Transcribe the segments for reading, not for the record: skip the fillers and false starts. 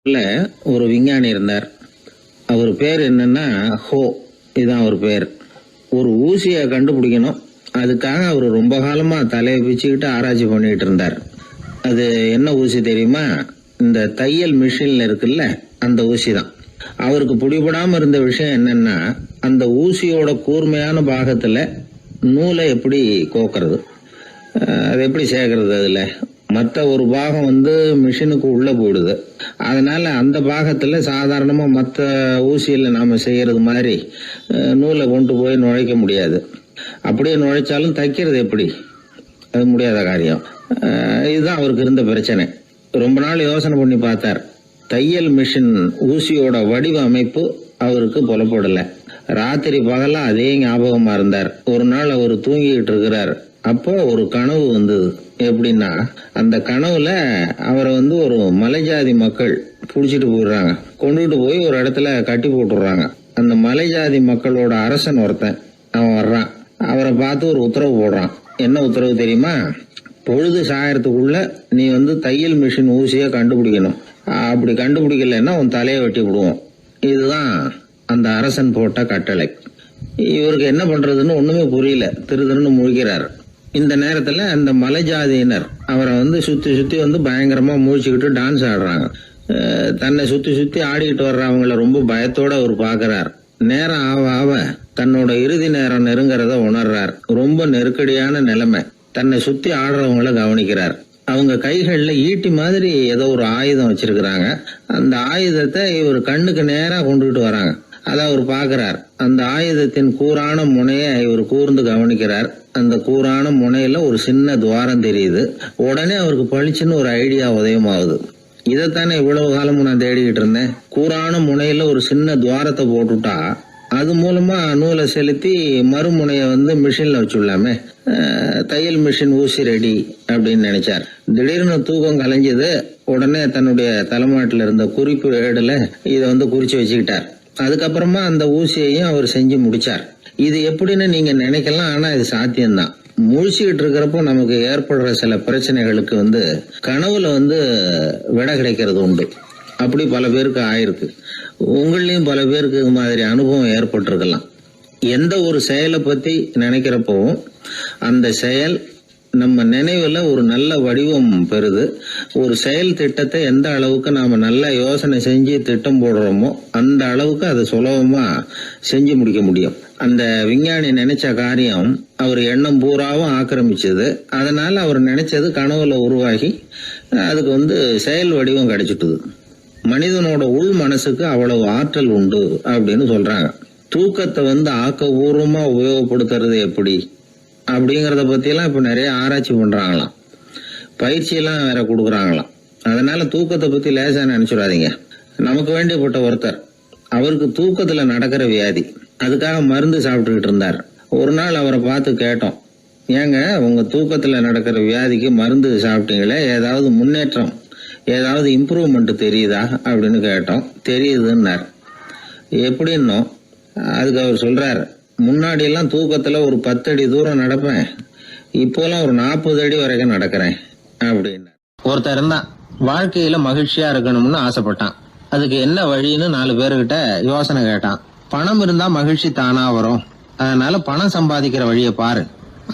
ல ஒரு விஞ்ஞானி இருந்தார். அவர் பேர் என்னன்னா ஹோ, இதுதான் அவர் பேர். ஒரு ஊசியை கண்டுபிடிக்கணும், அதுக்காக அவர் ரொம்ப காலமா தலையை பிச்சுக்கிட்டு ஆராய்ச்சி பண்ணிட்டு இருந்தார். அது என்ன ஊசி தெரியுமா? இந்த தையல் மிஷின்ல இருக்குல்ல, அந்த ஊசி தான். அவருக்கு பிடிபடாம இருந்த விஷயம் என்னன்னா, அந்த ஊசியோட கூர்மையான பாகத்துல நூலை எப்படி கோக்கிறது, அது எப்படி சேர்க்கறது. அதுல மற்ற ஒரு பாகம் மிஷினுக்கு உள்ள போயிடுது. அதனால அந்த பாகத்துல சாதாரணமா மற்ற ஊசியில நாம செய்யறது மாதிரி நூலை கொண்டு போய் நுழைக்க முடியாது. அப்படியே நுழைச்சாலும் தைக்கிறது எப்படி, அது முடியாத காரியம். இதுதான் அவருக்கு இருந்த பிரச்சனை. ரொம்ப நாள் யோசனை பண்ணி பார்த்தார். தையல் மிஷின் ஊசியோட வடிவ அமைப்பு அவருக்கு புலப்படல. ராத்திரி பகலா அதே ஞாபகமா இருந்தார். ஒரு நாள் அவர் தூங்கிக்கிட்டு இருக்கிறார். அப்போ ஒரு கனவு வந்தது. எப்படின்னா, அந்த கனவுல அவரை ஒரு மலைஜாதி மக்கள் புடிச்சிட்டு போயிடுறாங்க. கொண்டுட்டு போய் ஒரு இடத்துல கட்டி போட்டுடுறாங்க. அந்த மலைஜாதி மக்களோட அரசன் ஒருத்தன் அவன் வர்றான். அவரை பார்த்து ஒரு உத்தரவு போடுறான். என்ன உத்தரவு தெரியுமா? பொழுது சாயறதுக்குள்ள நீ தையல் மிஷின் ஊசிய கண்டுபிடிக்கணும். அப்படி கண்டுபிடிக்கலன்னா உன் தலையை வெட்டி விடுவோம். இதுதான் அந்த அரசன் போட்ட கட்டளை. இவருக்கு என்ன பண்றதுன்னு ஒண்ணுமே புரியல. திருன்னு முழிக்கிறார். இந்த நேரத்துல அந்த மலைஜாதியினர் அவரை சுத்தி சுத்தி பயங்கரமா முழிச்சுக்கிட்டு டான்ஸ் ஆடுறாங்க. தன்னை சுத்தி சுத்தி ஆடிக்கிட்டு வர்றவங்கள ரொம்ப பயத்தோட அவர் பாக்குறார். நேரம் ஆவ ஆவ தன்னோட இறுதி நேரம் நெருங்கிறத உணர்றார். ரொம்ப நெருக்கடியான நிலைமை. தன்னை சுத்தி ஆடுறவங்கள கவனிக்கிறார். அவங்க கைகள்ல ஈட்டி மாதிரி ஏதோ ஒரு ஆயுதம் வச்சிருக்கிறாங்க. அந்த ஆயுதத்தை இவர் கண்ணுக்கு நேரா கொண்டுகிட்டு வராங்க. அதை அவர் பாக்குறார். அந்த ஆயுதத்தின் கூரான முனைய இவர் கூர்ந்து கவனிக்கிறார். அந்த கூரான முனையில ஒரு சின்ன துவாரம் தெரியுது. உடனே அவருக்கு பளிச்சுன்னு ஒரு ஐடியா உதயமாகுது. இதைத்தானே இவ்வளவு காலமும் நான் தேடிக்கிட்டு இருந்தேன். கூரான முனையில ஒரு சின்ன துவாரத்தை போட்டுட்டா அது மூலமா நூலை செலுத்தி மறுமுனைய மிஷின்ல வச்சுடலாமே. தையல் மிஷின் ஊசி ரெடி அப்படின்னு நினைச்சார். திடீர்னு தூக்கம் கலைஞ்சது. உடனே தன்னுடைய தலைமாட்டில் இருந்த குறிப்பு ஏடுல இதை குறிச்சு வச்சுக்கிட்டார். அதுக்கப்புறமா அந்த ஊசியையும் அவர் செஞ்சு முடிச்சார். இது எப்படின்னு நீங்க நினைக்கலாம், ஆனா இது சாத்தியம்தான். முழிச்சுக்கிட்டு இருக்கிறப்போ நமக்கு ஏற்படுற சில பிரச்சனைகளுக்கு கனவுல விட கிடைக்கிறது உண்டு. அப்படி பல பேருக்கு ஆயிருக்கு. உங்களையும் பல பேருக்கு இது மாதிரி அனுபவம் ஏற்பட்டிருக்கலாம். எந்த ஒரு செயலை பத்தி நினைக்கிறப்போ அந்த செயல் நம்ம நினைவுல ஒரு நல்ல வடிவம் பெறுது. ஒரு செயல் திட்டத்தை எந்த அளவுக்கு நாம நல்ல யோசனை செஞ்சு திட்டம் போடுறோமோ அந்த அளவுக்கு அதை சுலபமா செஞ்சு முடிக்க முடியும். அந்த விஞ்ஞானி நினைச்ச காரியம் அவர் எண்ணம் பூராவும் ஆக்கிரமிச்சது. அதனால அவர் நினைச்சது கனவுல உருவாகி அதுக்கு செயல் வடிவம் கிடைச்சிட்டுது. மனிதனோட உள் மனசுக்கு அவ்வளவு ஆற்றல் உண்டு அப்படின்னு சொல்றாங்க. தூக்கத்தை ஆக்கபூர்வமா உபயோகப்படுத்துறது எப்படி அப்படிங்கறத பத்தி எல்லாம் இப்ப நிறைய ஆராய்ச்சி பண்றாங்களாம். பயிற்சி எல்லாம் வேற கொடுக்கறாங்களாம். அதனால தூக்கத்தை பத்தி லேசா நினைச்சுடாதீங்க. நமக்கு வேண்டியப்பட்ட ஒருத்தர், அவருக்கு தூக்கத்துல நடக்கிற வியாதி, அதுக்காக மருந்து சாப்பிட்டுக்கிட்டு இருந்தார். ஒரு நாள் அவரை பார்த்து கேட்டோம், ஏங்க உங்க தூக்கத்துல நடக்கிற வியாதிக்கு மருந்து சாப்பிட்டீங்களே, ஏதாவது முன்னேற்றம், ஏதாவது இம்ப்ரூவ்மெண்ட் தெரியுதா அப்படின்னு கேட்டோம். தெரியுதுன்னார். எப்படின்னோம். அதுக்கு அவர் சொல்றாரு, முன்னாடி எல்லாம் தூக்கத்துல ஒரு 10 அடி தூரம் நடப்பேன், இப்போலாம் ஒரு 40 அடி வரைக்கும் நடக்கிறேன் அப்படின்னு. ஒருத்தர் இருந்தான், வாழ்க்கையில மகிழ்ச்சியா இருக்கணும்னு ஆசைப்பட்டான். அதுக்கு என்ன வழின்னு 4 பேருகிட்ட யோசனை கேட்டான். பணம் இருந்தா மகிழ்ச்சி தானா வரும், அதனால பணம் சம்பாதிக்கிற வழியை பாரு,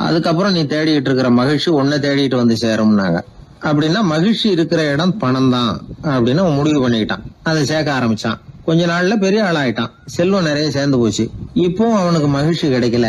அதுக்கப்புறம் நீ தேடிட்டு இருக்கிற மகிழ்ச்சி உன்னை தேடிட்டு சேரும்னாங்க. அப்படின்னா மகிழ்ச்சி இருக்கிற இடம் பணம் தான் அப்படின்னு அவன் முடிவு பண்ணிக்கிட்டான். அதை சேர்க்க ஆரம்பிச்சான். கொஞ்ச நாள்ல பெரிய ஆளாயிட்டான். செல்வம் நிறைய சேர்ந்து போச்சு. இப்பவும் அவனுக்கு மகிழ்ச்சி கிடைக்கல.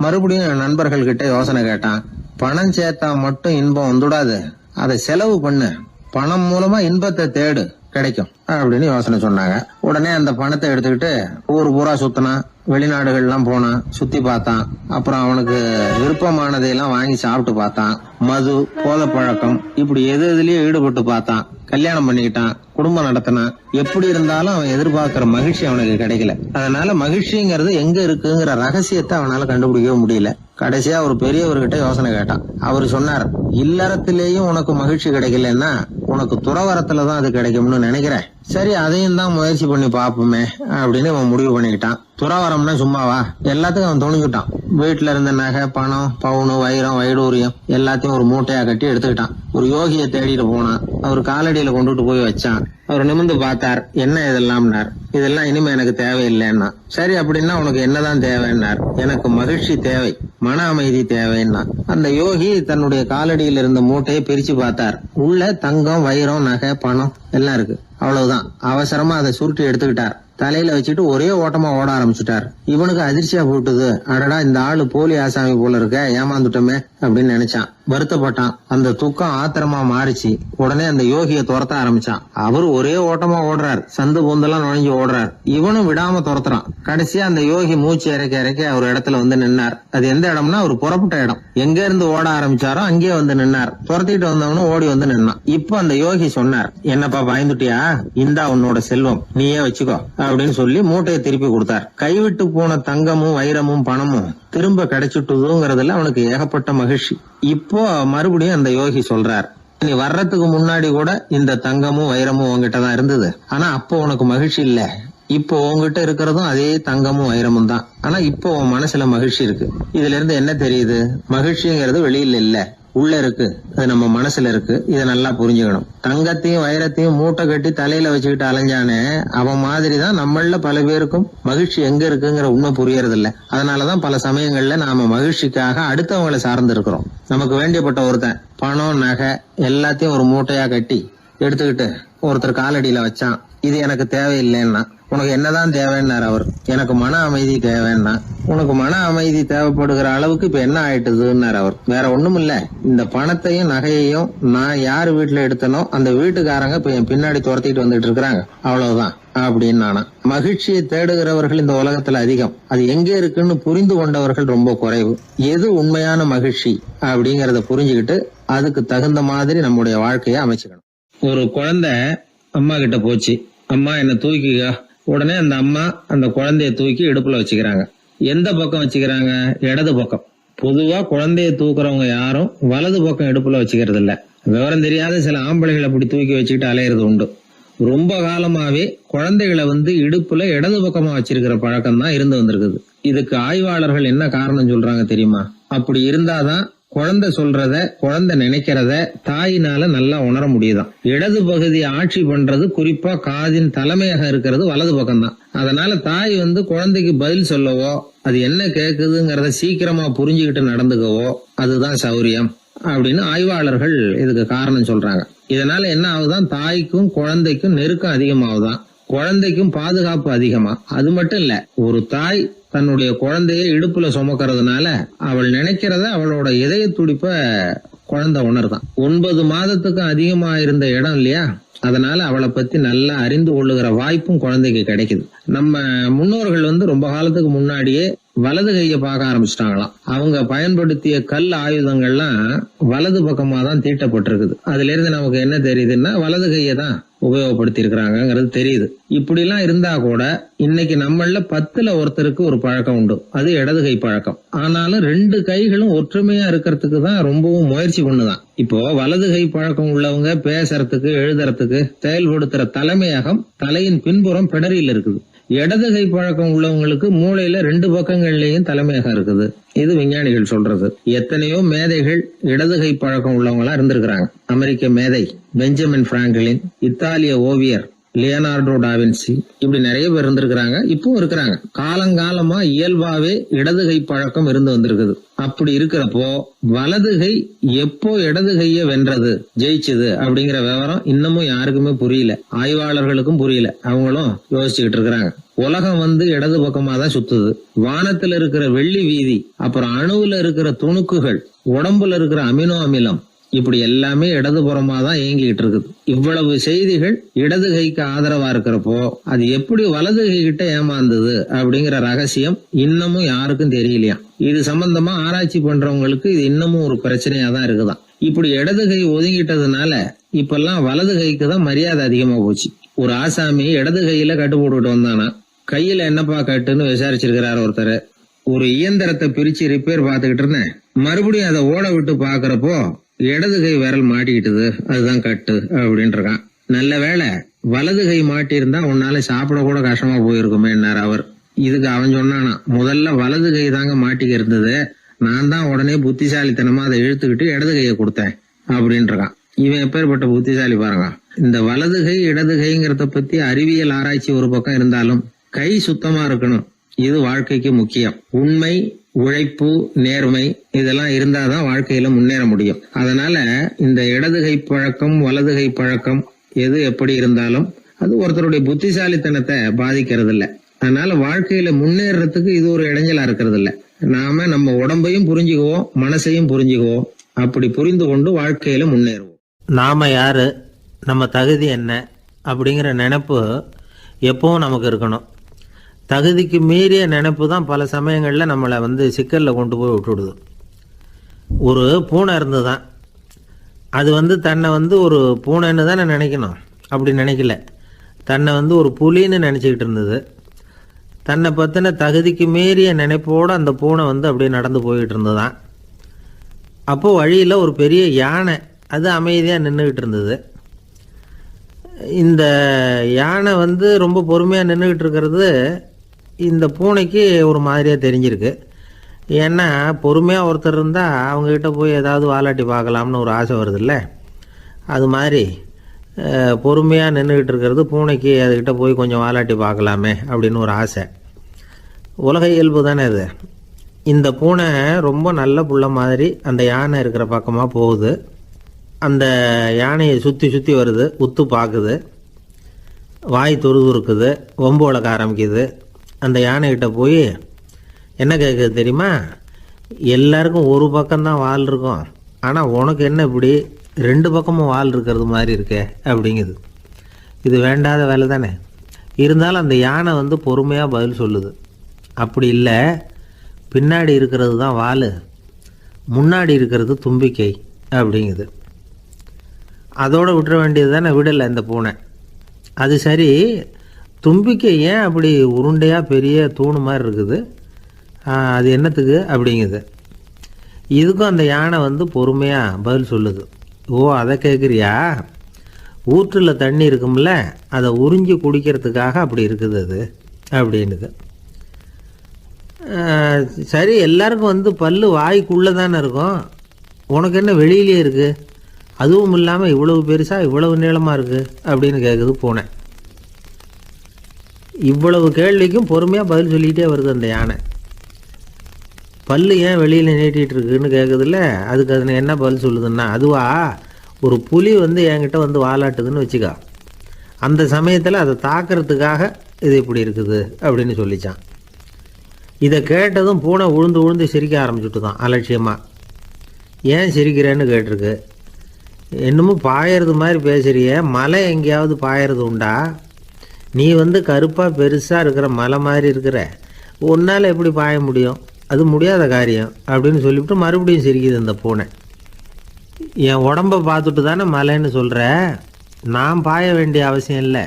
மறுபடியும் நண்பர்கள் கிட்ட யோசனை கேட்டான். பணம் சேர்த்தா மட்டும் இன்பம் வந்துடாது, அதை செலவு பண்ணு, பணம் மூலமா இன்பத்தை தேடு, கிடைக்கும் அப்படின்னு யோசனை சொன்னாங்க. உடனே அந்த பணத்தை எடுத்துக்கிட்டு ஊர் பூரா சுத்தினான். வெளிநாடுகள் எல்லாம் போனான், சுத்தி பார்த்தான். அப்புறம் அவனுக்கு விருப்பமானதையெல்லாம் வாங்கி சாப்பிட்டு பார்த்தான். மது, போதை பழக்கம், இப்படி எதுலயும் ஈடுபட்டு பார்த்தான். கல்யாணம் பண்ணிக்கிட்டான், குடும்பம் நடத்தினான். எப்படி இருந்தாலும் அவன் எதிர்பார்க்கிற மகிழ்ச்சி அவனுக்கு கிடைக்கல. அதனால மகிழ்ச்சிங்கிறது எங்க இருக்குங்கிற ரகசியத்தை அவனால கண்டுபிடிக்கவே முடியல. கடைசியா ஒரு பெரியவர்கிட்ட யோசனை கேட்டான். அவர் சொன்னார், இல்லறத்திலேயும் உனக்கு மகிழ்ச்சி கிடைக்கலன்னா உனக்கு துறவரத்துலதான் அது கிடைக்கும்னு நினைக்கிறேன். சரி அதையும் தான் முயற்சி பண்ணி பாப்போமே அப்படின்னு அவன் முடிவு பண்ணிக்கிட்டான். துறவரம்னா சும்மாவா, எல்லாத்துக்கும் அவன் துணிஞ்சுட்டான். வீட்டுல இருந்த நகை, பணம், பவுனு, வைரம், வைடூரியம் எல்லாத்தையும் ஒரு மூட்டையா கட்டி எடுத்துக்கிட்டான். ஒரு யோகியை தேடிட்டு போனான். அவர் காலடியில கொண்டுட்டு போய் வச்சான். அவர் நிமிர்ந்து பார்த்தார். என்ன இதெல்லாம்னார். இதெல்லாம் இனிமே எனக்கு தேவையில்லைன்னா. சரி அப்படின்னா உனக்கு என்னதான் தேவைன்னார். எனக்கு மகிழ்ச்சி தேவை, மன அமைதி தேவைன்னா. அந்த யோகி தன்னுடைய காலடியில் இருந்த மூட்டையை பிரிச்சு பார்த்தார். உள்ள தங்கம், வைரம், நகை, பணம் எல்லாம் இருக்கு. அவ்வளவுதான். அவசரமா அதை சுருட்டி எடுத்துக்கிட்டார். தலையில வச்சுட்டு ஒரே ஓட்டமா ஓட ஆரம்பிச்சுட்டார். இவனுக்கு அதிர்ச்சியா போட்டுது. அடடா, இந்த ஆளு போலி ஆசாமி போல இருக்க, ஏமாந்துட்டோமே அப்படின்னு நினைச்சான். வருத்தப்பட்டான். அந்த துக்கம் ஆத்திரமா மாறிச்சு. உடனே அந்த யோகியை துரத்த ஆரம்பிச்சான். அவரு ஒரே ஓட்டமா ஓடுறார். சந்து பொந்தெல்லாம் நுழைஞ்சு ஓடுறார். இவனும் விடாம துரத்துறான். கடைசியா அந்த யோகி மூச்சு இறக்க இறக்க ஒரு இடத்துல வந்து நின்னார். அது எந்த இடம்னா ஒரு புறப்பட்ட இடம். எங்க இருந்து ஓட ஆரம்பிச்சாரோ அங்கே வந்து நின்னார். துரத்திட்டு வந்தவனும் ஓடி வந்து நின்னான். இப்ப அந்த யோகி சொன்னார், என்னப்பா பயந்துட்டியா, இந்தா உன்னோட செல்வம், நீயே வச்சுக்கோ அப்படின்னு சொல்லி மூட்டையை திருப்பி கொடுத்தார். கைவிட்டு போன தங்கமும் வைரமும் பணமும் திரும்ப கிடைச்சிட்டுதுங்கிறதுல அவனுக்கு ஏகப்பட்ட மகிழ்ச்சி. இப்போ மறுபடியும் அந்த யோகி சொல்றார், நீ வர்றதுக்கு முன்னாடி கூட இந்த தங்கமும் வைரமும் உங்ககிட்டதான் இருந்தது. ஆனா அப்போ உனக்கு மகிழ்ச்சி இல்ல. இப்போ உங்ககிட்ட இருக்கிறதும் அதே தங்கமும் வைரமும் தான். ஆனா இப்போ உன் மனசுல மகிழ்ச்சி இருக்கு. இதுல இருந்து என்ன தெரியுது, மகிழ்ச்சிங்கிறது வெளியில இல்ல, உள்ள இருக்கு. அது நம்ம மனசுல இருக்கு. இதை நல்லா புரிஞ்சுக்கணும். தங்கத்தையும் வைரத்தையும் மூட்டை கட்டி தலையில வச்சுக்கிட்டு அலைஞ்சானே, அவன் மாதிரிதான் நம்மள பல பேருக்கும் மகிழ்ச்சி எங்க இருக்குங்கிற உண்மை புரியறது இல்ல. அதனாலதான் பல சமயங்கள்ல நாம மகிழ்ச்சிக்காக அடுத்தவங்களை சார்ந்து இருக்கிறோம். நமக்கு வேண்டியப்பட்ட ஒருத்தன் பணம், நகை எல்லாத்தையும் ஒரு மூட்டையா கட்டி எடுத்துக்கிட்டு ஒருத்தர் காலடியில வச்சான். இது எனக்கு தேவையில்லைன்னா. உனக்கு என்னதான் தேவைன்னார் அவர். எனக்கு மன அமைதி தேவைன்னா. உனக்கு மன அமைதி தேவைப்படுகிற அளவுக்கு இப்ப என்ன ஆயிட்டுதுன்னார் அவர். வேற ஒண்ணும் இல்ல, இந்த பணத்தையும் நகையையும் நான் யாரு வீட்டுல எடுத்தனோ அந்த வீட்டுக்காரங்க இப்ப என் பின்னாடி துரத்திட்டு வந்துட்டு இருக்கிறாங்க, அவ்வளவுதான் அப்படின்னு நானா. மகிழ்ச்சியை தேடுகிறவர்கள் இந்த உலகத்துல அதிகம். அது எங்க இருக்குன்னு புரிந்து கொண்டவர்கள் ரொம்ப குறைவு. எது உண்மையான மகிழ்ச்சி அப்படிங்கறத புரிஞ்சுக்கிட்டு அதுக்கு தகுந்த மாதிரி நம்முடைய வாழ்க்கையை அமைச்சுக்கணும். ஒரு குழந்தை அம்மா கிட்ட போச்சு, அம்மா என்ன தூக்கிக்கா. உடனே அந்த அம்மா அந்த குழந்தைய தூக்கி இடுப்புல வச்சுக்கிறாங்க. எந்த பக்கம் வச்சுக்கிறாங்க, இடது பக்கம். பொதுவா குழந்தைய தூக்குறவங்க யாரும் வலது பக்கம் இடுப்புல வச்சுக்கிறது இல்ல. விவரம் தெரியாத சில ஆம்பளைகளை அப்படி தூக்கி வச்சுக்கிட்டு அலையிறது உண்டு. ரொம்ப காலமாவே குழந்தைகளை இடுப்புல இடது பக்கமா வச்சிருக்கிற பழக்கம் தான் இருந்து வந்திருக்குது. இதுக்கு ஆய்வாளர்கள் என்ன காரணம் சொல்றாங்க தெரியுமா? அப்படி இருந்தாதான் குழந்தை சொல்றத, குழந்தை நினைக்கிறத தாயினால நல்லா உணர முடியுதாம். இடது பகுதி ஆட்சி பண்றது, குறிப்பா காதின் தலைமையாக இருக்கிறது வலது பக்கம் தான். அதனால தாய் குழந்தைக்கு பதில் சொல்லவோ, அது என்ன கேக்குதுங்கிறத சீக்கிரமா புரிஞ்சுக்கிட்டு நடந்துக்கவோ அதுதான் சௌரியம் அப்படின்னு ஆய்வாளர்கள் இதுக்கு காரணம் சொல்றாங்க. இதனால என்ன ஆகுதான், தாய்க்கும் குழந்தைக்கும் நெருக்கம் அதிகமாகுதான், குழந்தைக்கும் பாதுகாப்பு அதிகமா. அது மட்டும் இல்ல, ஒரு தாய் தன்னுடைய குழந்தைய இடுப்புல சுமக்கிறதுனால அவள் நினைக்கிறத, அவளோட இதய துடிப்ப குழந்தை உணர்தான். 9 மாதத்துக்கு அதிகமா இருந்த இடம் இல்லையா, அதனால அவளை பத்தி நல்லா அறிந்து கொள்ளுகிற வாய்ப்பும் குழந்தைக்கு கிடைக்குது. நம்ம முன்னோர்கள் ரொம்ப காலத்துக்கு முன்னாடியே வலது கையை பார்க்க ஆரம்பிச்சிட்டாங்களாம். அவங்க பயன்படுத்திய கல் ஆயுதங்கள்லாம் வலது பக்கமா தான் தீட்டப்பட்டிருக்குது. அதுல இருந்து நமக்கு என்ன தெரியுதுன்னா, வலது கையை தான் உபயோகப்படுத்தி இருக்கிறாங்கிறது தெரியுது. இப்படி எல்லாம் இருந்தா கூட இன்னைக்கு நம்மள 10ல் ஒருத்தருக்கு ஒரு பழக்கம் உண்டு, அது இடது கை பழக்கம். ஆனாலும் 2 கைகளும் ஒற்றுமையா இருக்கிறதுக்கு தான் ரொம்பவும் முயற்சி பண்ணுதான். இப்போ வலது கை பழக்கம் உள்ளவங்க பேசுறதுக்கு, எழுதுறதுக்கு, செயல்படுத்துற தலைமையகம் தலையின் பின்புறம் பிடரியில் இருக்குது. இடது கை பழக்கம் உள்ளவங்களுக்கு மூளையில 2 பக்கங்கள்லயும் தலைமையகம் இருக்குது. இது விஞ்ஞானிகள் சொல்றது. எத்தனையோ மேதைகள் இடது கை பழக்கம் உள்ளவங்களா இருந்திருக்கிறாங்க. அமெரிக்க மேதை பெஞ்சமின் பிராங்க்லின், இத்தாலிய ஓவியர் லியோனார்டோ டாவின்சி, இப்படி நிறைய பேர் இருந்திருக்கிறாங்க, இப்பவும் இருக்கிறாங்க. காலங்காலமா இயல்பாவே இடது கை பழக்கம் இருந்து வந்திருக்குது. அப்படி இருக்கிறப்போ வலது கை எப்போ இடது கைய வென்றது, ஜெயிச்சது அப்படிங்கிற விவரம் இன்னமும் யாருக்குமே புரியல. ஆய்வாளர்களுக்கும் புரியல. அவங்களும் யோசிச்சுக்கிட்டு இருக்கிறாங்க. உலகம் இடது பக்கமா தான் சுத்துது. வானத்துல இருக்கிற வெள்ளி வீதி, அப்புறம் அணுவுல இருக்கிற துணுக்குகள், உடம்புல இருக்கிற அமினோ அமிலம், இப்படி எல்லாமே இடதுபுறமா தான் இயங்கிட்டு இருக்குது. இவ்வளவு செய்திகள் இடது கைக்கு ஆதரவா இருக்கிறப்போ அது எப்படி வலது கை கிட்ட ஏமாந்தது அப்படிங்கிற ரகசியம் இன்னமும் யாருக்கும் தெரியலையா. இது சம்பந்தமா ஆராய்ச்சி பண்றவங்களுக்கு இது இன்னமும் ஒரு பிரச்சனையா தான் இருக்குதான். இப்படி இடது கை ஒதுங்கிட்டதுனால இப்பெல்லாம் வலது கைக்கு தான் மரியாதை அதிகமா போச்சு. ஒரு ஆசாமி இடது கையில கட்டு போட்டுட்டு வந்தானா, கையில என்னப்பா கட்டுன்னு விசாரிச்சிருக்கிறார் ஒருத்தர். ஒரு இயந்திரத்தை பிரிச்சு ரிப்பேர் பாத்துக்கிட்டு இருந்தேன், மறுபடியும் அதை ஓட விட்டு பாக்குறப்போ இடது கை விரல் மாட்டிக்கிட்டுது, அதுதான் கட்டு அப்படின்னு இருக்கான். நல்ல வேளை வலது கை மாட்டியிருந்தா உன்னால சாப்பிட கூட கஷ்டமா போயிருக்குமேன்னார் அவர். இதுக்கு அவன் சொன்னானா, முதல்ல வலது கை தாங்க மாட்டிக்க இருந்தது, நான் தான் உடனே புத்திசாலித்தனமா அதை இழுத்துக்கிட்டு இடது கையை கொடுத்தேன் அப்படின்றான். இவன் எப்பேற்பட்ட புத்திசாலி பாருங்க. இந்த வலது கை இடது கைங்கிறத பத்தி அறிவியல் ஆராய்ச்சி ஒரு பக்கம் இருந்தாலும் கை சுத்தமா இருக்கணும், இது வாழ்க்கைக்கு முக்கியம். உண்மை, உழைப்பு, நேர்மை இதெல்லாம் இருந்தாதான் வாழ்க்கையில முன்னேற முடியும். அதனால இந்த இடது கை பழக்கம் வலது கை பழக்கம் எது எப்படி இருந்தாலும் அது ஒருத்தருடைய புத்திசாலித்தனத்தை பாதிக்கிறது இல்ல. அதனால வாழ்க்கையில முன்னேறதுக்கு இது ஒரு இடைஞ்சலா இருக்கிறது இல்ல. நாம நம்ம உடம்பையும் புரிஞ்சுக்குவோம், மனசையும் புரிஞ்சுக்குவோம். அப்படி புரிந்து கொண்டு வாழ்க்கையில முன்னேறுவோம். நாம யாரு, நம்ம தகுதி என்ன அப்படிங்கிற நினைப்பு எப்பவும் நமக்கு இருக்கணும். தகுதிக்கு மீறிய நினைப்பு தான் பல சமயங்களில் நம்மளை சிக்கலில் கொண்டு போய் விட்டுடுது. ஒரு பூனை இருந்துதான், அது தன்னை ஒரு பூனைன்னு தானே நினைக்கணும், அப்படி நினைக்கல. தன்னை ஒரு புலின்னு நினச்சிக்கிட்டு இருந்தது. தன்னை பற்றின தகுதிக்கு மீறிய நினைப்போடு அந்த பூனை அப்படியே நடந்து போய்கிட்டு இருந்ததுதான். அப்போது வழியில் ஒரு பெரிய யானை அது அமைதியாக நின்றுக்கிட்டு இருந்தது. இந்த யானை ரொம்ப பொறுமையாக நின்றுக்கிட்டு இருக்கிறது இந்த பூனைக்கு ஒரு மாதிரியாக தெரிஞ்சிருக்கு. ஏன்னா பொறுமையாக ஒருத்தர் இருந்தால் அவங்கக்கிட்ட போய் ஏதாவது வாலாட்டி பார்க்கலாம்னு ஒரு ஆசை வருதில்ல. அது மாதிரி பொறுமையாக நின்றுக்கிட்டு இருக்கிறது பூனைக்கு அதுக்கிட்ட போய் கொஞ்சம் வாலாட்டி பார்க்கலாமே அப்படின்னு ஒரு ஆசை. உலக இயல்பு தானே அது. இந்த பூனை ரொம்ப நல்ல புள்ள மாதிரி அந்த யானை இருக்கிற பக்கமாக போகுது. அந்த யானையை சுற்றி சுற்றி வருது, உத்து பார்க்குது, வாய் துருதுருக்குது, வம்பு வளர்க்க ஆரம்பிக்குது. அந்த யானைகிட்ட போய் என்ன கேட்குது தெரியுமா, எல்லாருக்கும் ஒரு பக்கம்தான் வால் இருக்கும், ஆனால் உனக்கு என்ன இப்படி ரெண்டு பக்கமும் வால் இருக்கிறது மாதிரி இருக்கே அப்படிங்குது. இது வேண்டாத வேலை தானே. இருந்தாலும் அந்த யானை பொறுமையாக பதில் சொல்லுது. அப்படி இல்லை, பின்னாடி இருக்கிறது தான் வால், முன்னாடி இருக்கிறது தும்பிக்கை அப்படிங்குது. அதோடு விட்டுற வேண்டியது தானே, விடலை இந்த பூனை. அது சரி, தும்பிக்கை ஏன் அப்படி உருண்டையாக பெரிய தூணு மாதிரி இருக்குது, அது என்னத்துக்கு அப்படிங்குது. இதுக்கும் அந்த யானை பொறுமையாக பதில் சொல்லுது. ஓ, அதை கேட்குறியா, ஊற்றில் தண்ணி இருக்கும்ல, அதை உறிஞ்சி குடிக்கிறதுக்காக அப்படி இருக்குது அது அப்படின்னுது. சரி, எல்லாருக்கும் பல்லு வாய்க்குள்ளே தானே இருக்கும், உனக்கு என்ன வெளியிலே இருக்குது, அதுவும் இல்லாமல் இவ்வளவு பெருசாக இவ்வளவு நீளமாக இருக்குது அப்படின்னு கேட்குது பூனை. இவ்வளவு கேள்விக்கும் பொறுமையாக பதில் சொல்லிகிட்டே வருது அந்த யானை. பல்லு ஏன் வெளியில் நீட்டிகிட்டு இருக்குன்னு கேட்குதுல்ல, அதுக்கு அது என்ன பதில் சொல்லுதுன்னா, அதுவா ஒரு புலி என்கிட்ட வாலாட்டுதுன்னு வச்சுக்கா, அந்த சமயத்தில் அதை தாக்கிறதுக்காக இது இப்படி இருக்குது அப்படின்னு சொல்லிச்சான். இதை கேட்டதும் பூனை உழுந்து உழுந்து சிரிக்க ஆரம்பிச்சுட்டு தான் அலட்சியமாக. ஏன் சிரிக்கிறேன்னு கேட்டிருக்கு. என்னமோ பாயறது மாதிரி பேசுறிய, மலை எங்கேயாவது பாயறது உண்டா, நீ கருப்பாக பெருசாக இருக்கிற மலை மாதிரி இருக்கிற, உன்னால் எப்படி பாய முடியும், அது முடியாத காரியம் அப்படின்னு சொல்லிவிட்டு மறுபடியும் சிரிக்குது அந்த பூனை. என் உடம்பை பார்த்துட்டு தானே மலைன்னு சொல்கிற, நான் பாய வேண்டிய அவசியம் இல்லை,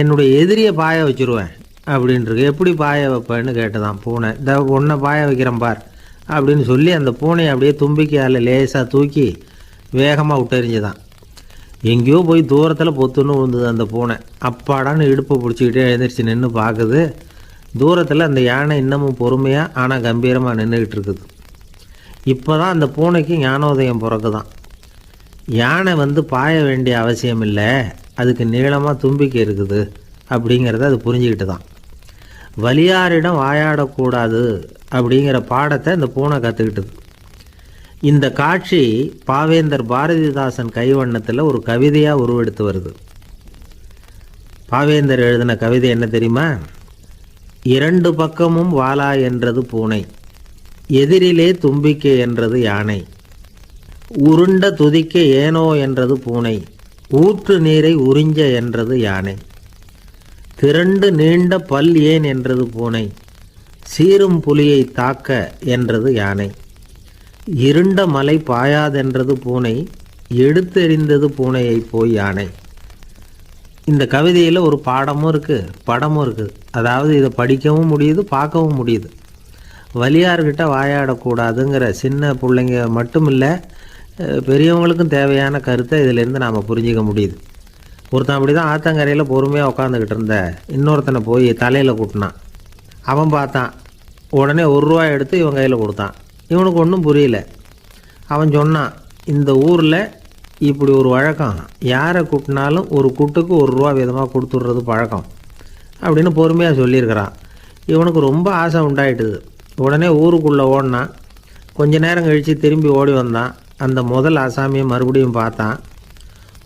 என்னுடைய எதிரியை பாய வச்சுருவேன் அப்படின்ட்டுருக்கு. எப்படி பாய வைப்பேன்னு கேட்டுதான் பூனை. இந்த உன்னை பாய வைக்கிறேன் பார் அப்படின்னு சொல்லி அந்த பூனையை அப்படியே தும்பிக்கையால் லேசாக தூக்கி வேகமாக விட்டெறிஞ்சுதான். எங்கேயோ போய் தூரத்தில் பொத்துன்னு விழுந்தது அந்த பூனை. அப்பாடான்னு இடுப்பை பிடிச்சிக்கிட்டே எழுந்திரிச்சு நின்று பார்க்குது. தூரத்தில் அந்த யானை இன்னமும் பொறுமையாக ஆனால் கம்பீரமாக நின்றுக்கிட்டு இருக்குது. இப்போ தான் அந்த பூனைக்கு ஞானோதயம் பிறக்குதான். யானை பாய வேண்டிய அவசியம் இல்லை, அதுக்கு நீளமாக தும்பிக்கை இருக்குது அப்படிங்கிறத அது புரிஞ்சுக்கிட்டு தான். வலியாரிடம் வாயாடக்கூடாது அப்படிங்கிற பாடத்தை இந்த பூனை கற்றுக்கிட்டது. இந்த காட்சி பாவேந்தர் பாரதிதாசன் கைவண்ணத்தில் ஒரு கவிதையாக உருவெடுத்து வருது. பாவேந்தர் எழுதின கவிதை என்ன தெரியுமா, இரண்டு பக்கமும் வாலா என்றது பூனை, எதிரிலே தும்பிக்கை என்றது யானை, உருண்ட துதிக்க ஏனோ என்றது பூனை, ஊற்று நீரை உறிஞ்ச என்றது யானை, திரண்டு நீண்ட பல் ஏன் என்றது பூனை, சீரும் புலியை தாக்க என்றது யானை, இருண்ட மலை பாயாதென்றது பூனை, எடுத்தெறிந்தது பூனையை போய் யானை. இந்த கவிதையில் ஒரு பாடமும் இருக்குது, படமும் இருக்குது. அதாவது இதை படிக்கவும் முடியுது, பார்க்கவும் முடியுது. வலியார்கிட்ட வாயாடக்கூடாதுங்கிற சின்ன பிள்ளைங்க மட்டும் இல்லை, பெரியவங்களுக்கும் தேவையான கருத்தை இதிலேருந்து நாம் புரிஞ்சிக்க முடியுது. ஒருத்தன் அப்படி தான் ஆத்தங்கரையில் பொறுமையாக உட்காந்துக்கிட்டு இருந்த இன்னொருத்தனை போய் தலையில் கூட்டினான். அவன் பார்த்தான். உடனே ₹1 எடுத்து இவன் கையில் கொடுத்தான். இவனுக்கு ஒன்றும் புரியல. அவன் சொன்னான், இந்த ஊரில் இப்படி ஒரு வழக்கம், யாரை கூட்டினாலும் ஒரு குட்டுக்கு ₹1 விதமாக கொடுத்துட்றது பழக்கம் அப்படின்னு பொறுமையாக சொல்லியிருக்கிறான். இவனுக்கு ரொம்ப ஆசை உண்டாயிட்டுது. உடனே ஊருக்குள்ளே ஓடினான். கொஞ்ச நேரம் கழித்து திரும்பி ஓடி வந்தான். அந்த முதல் ஆசாமியை மறுபடியும் பார்த்தான்.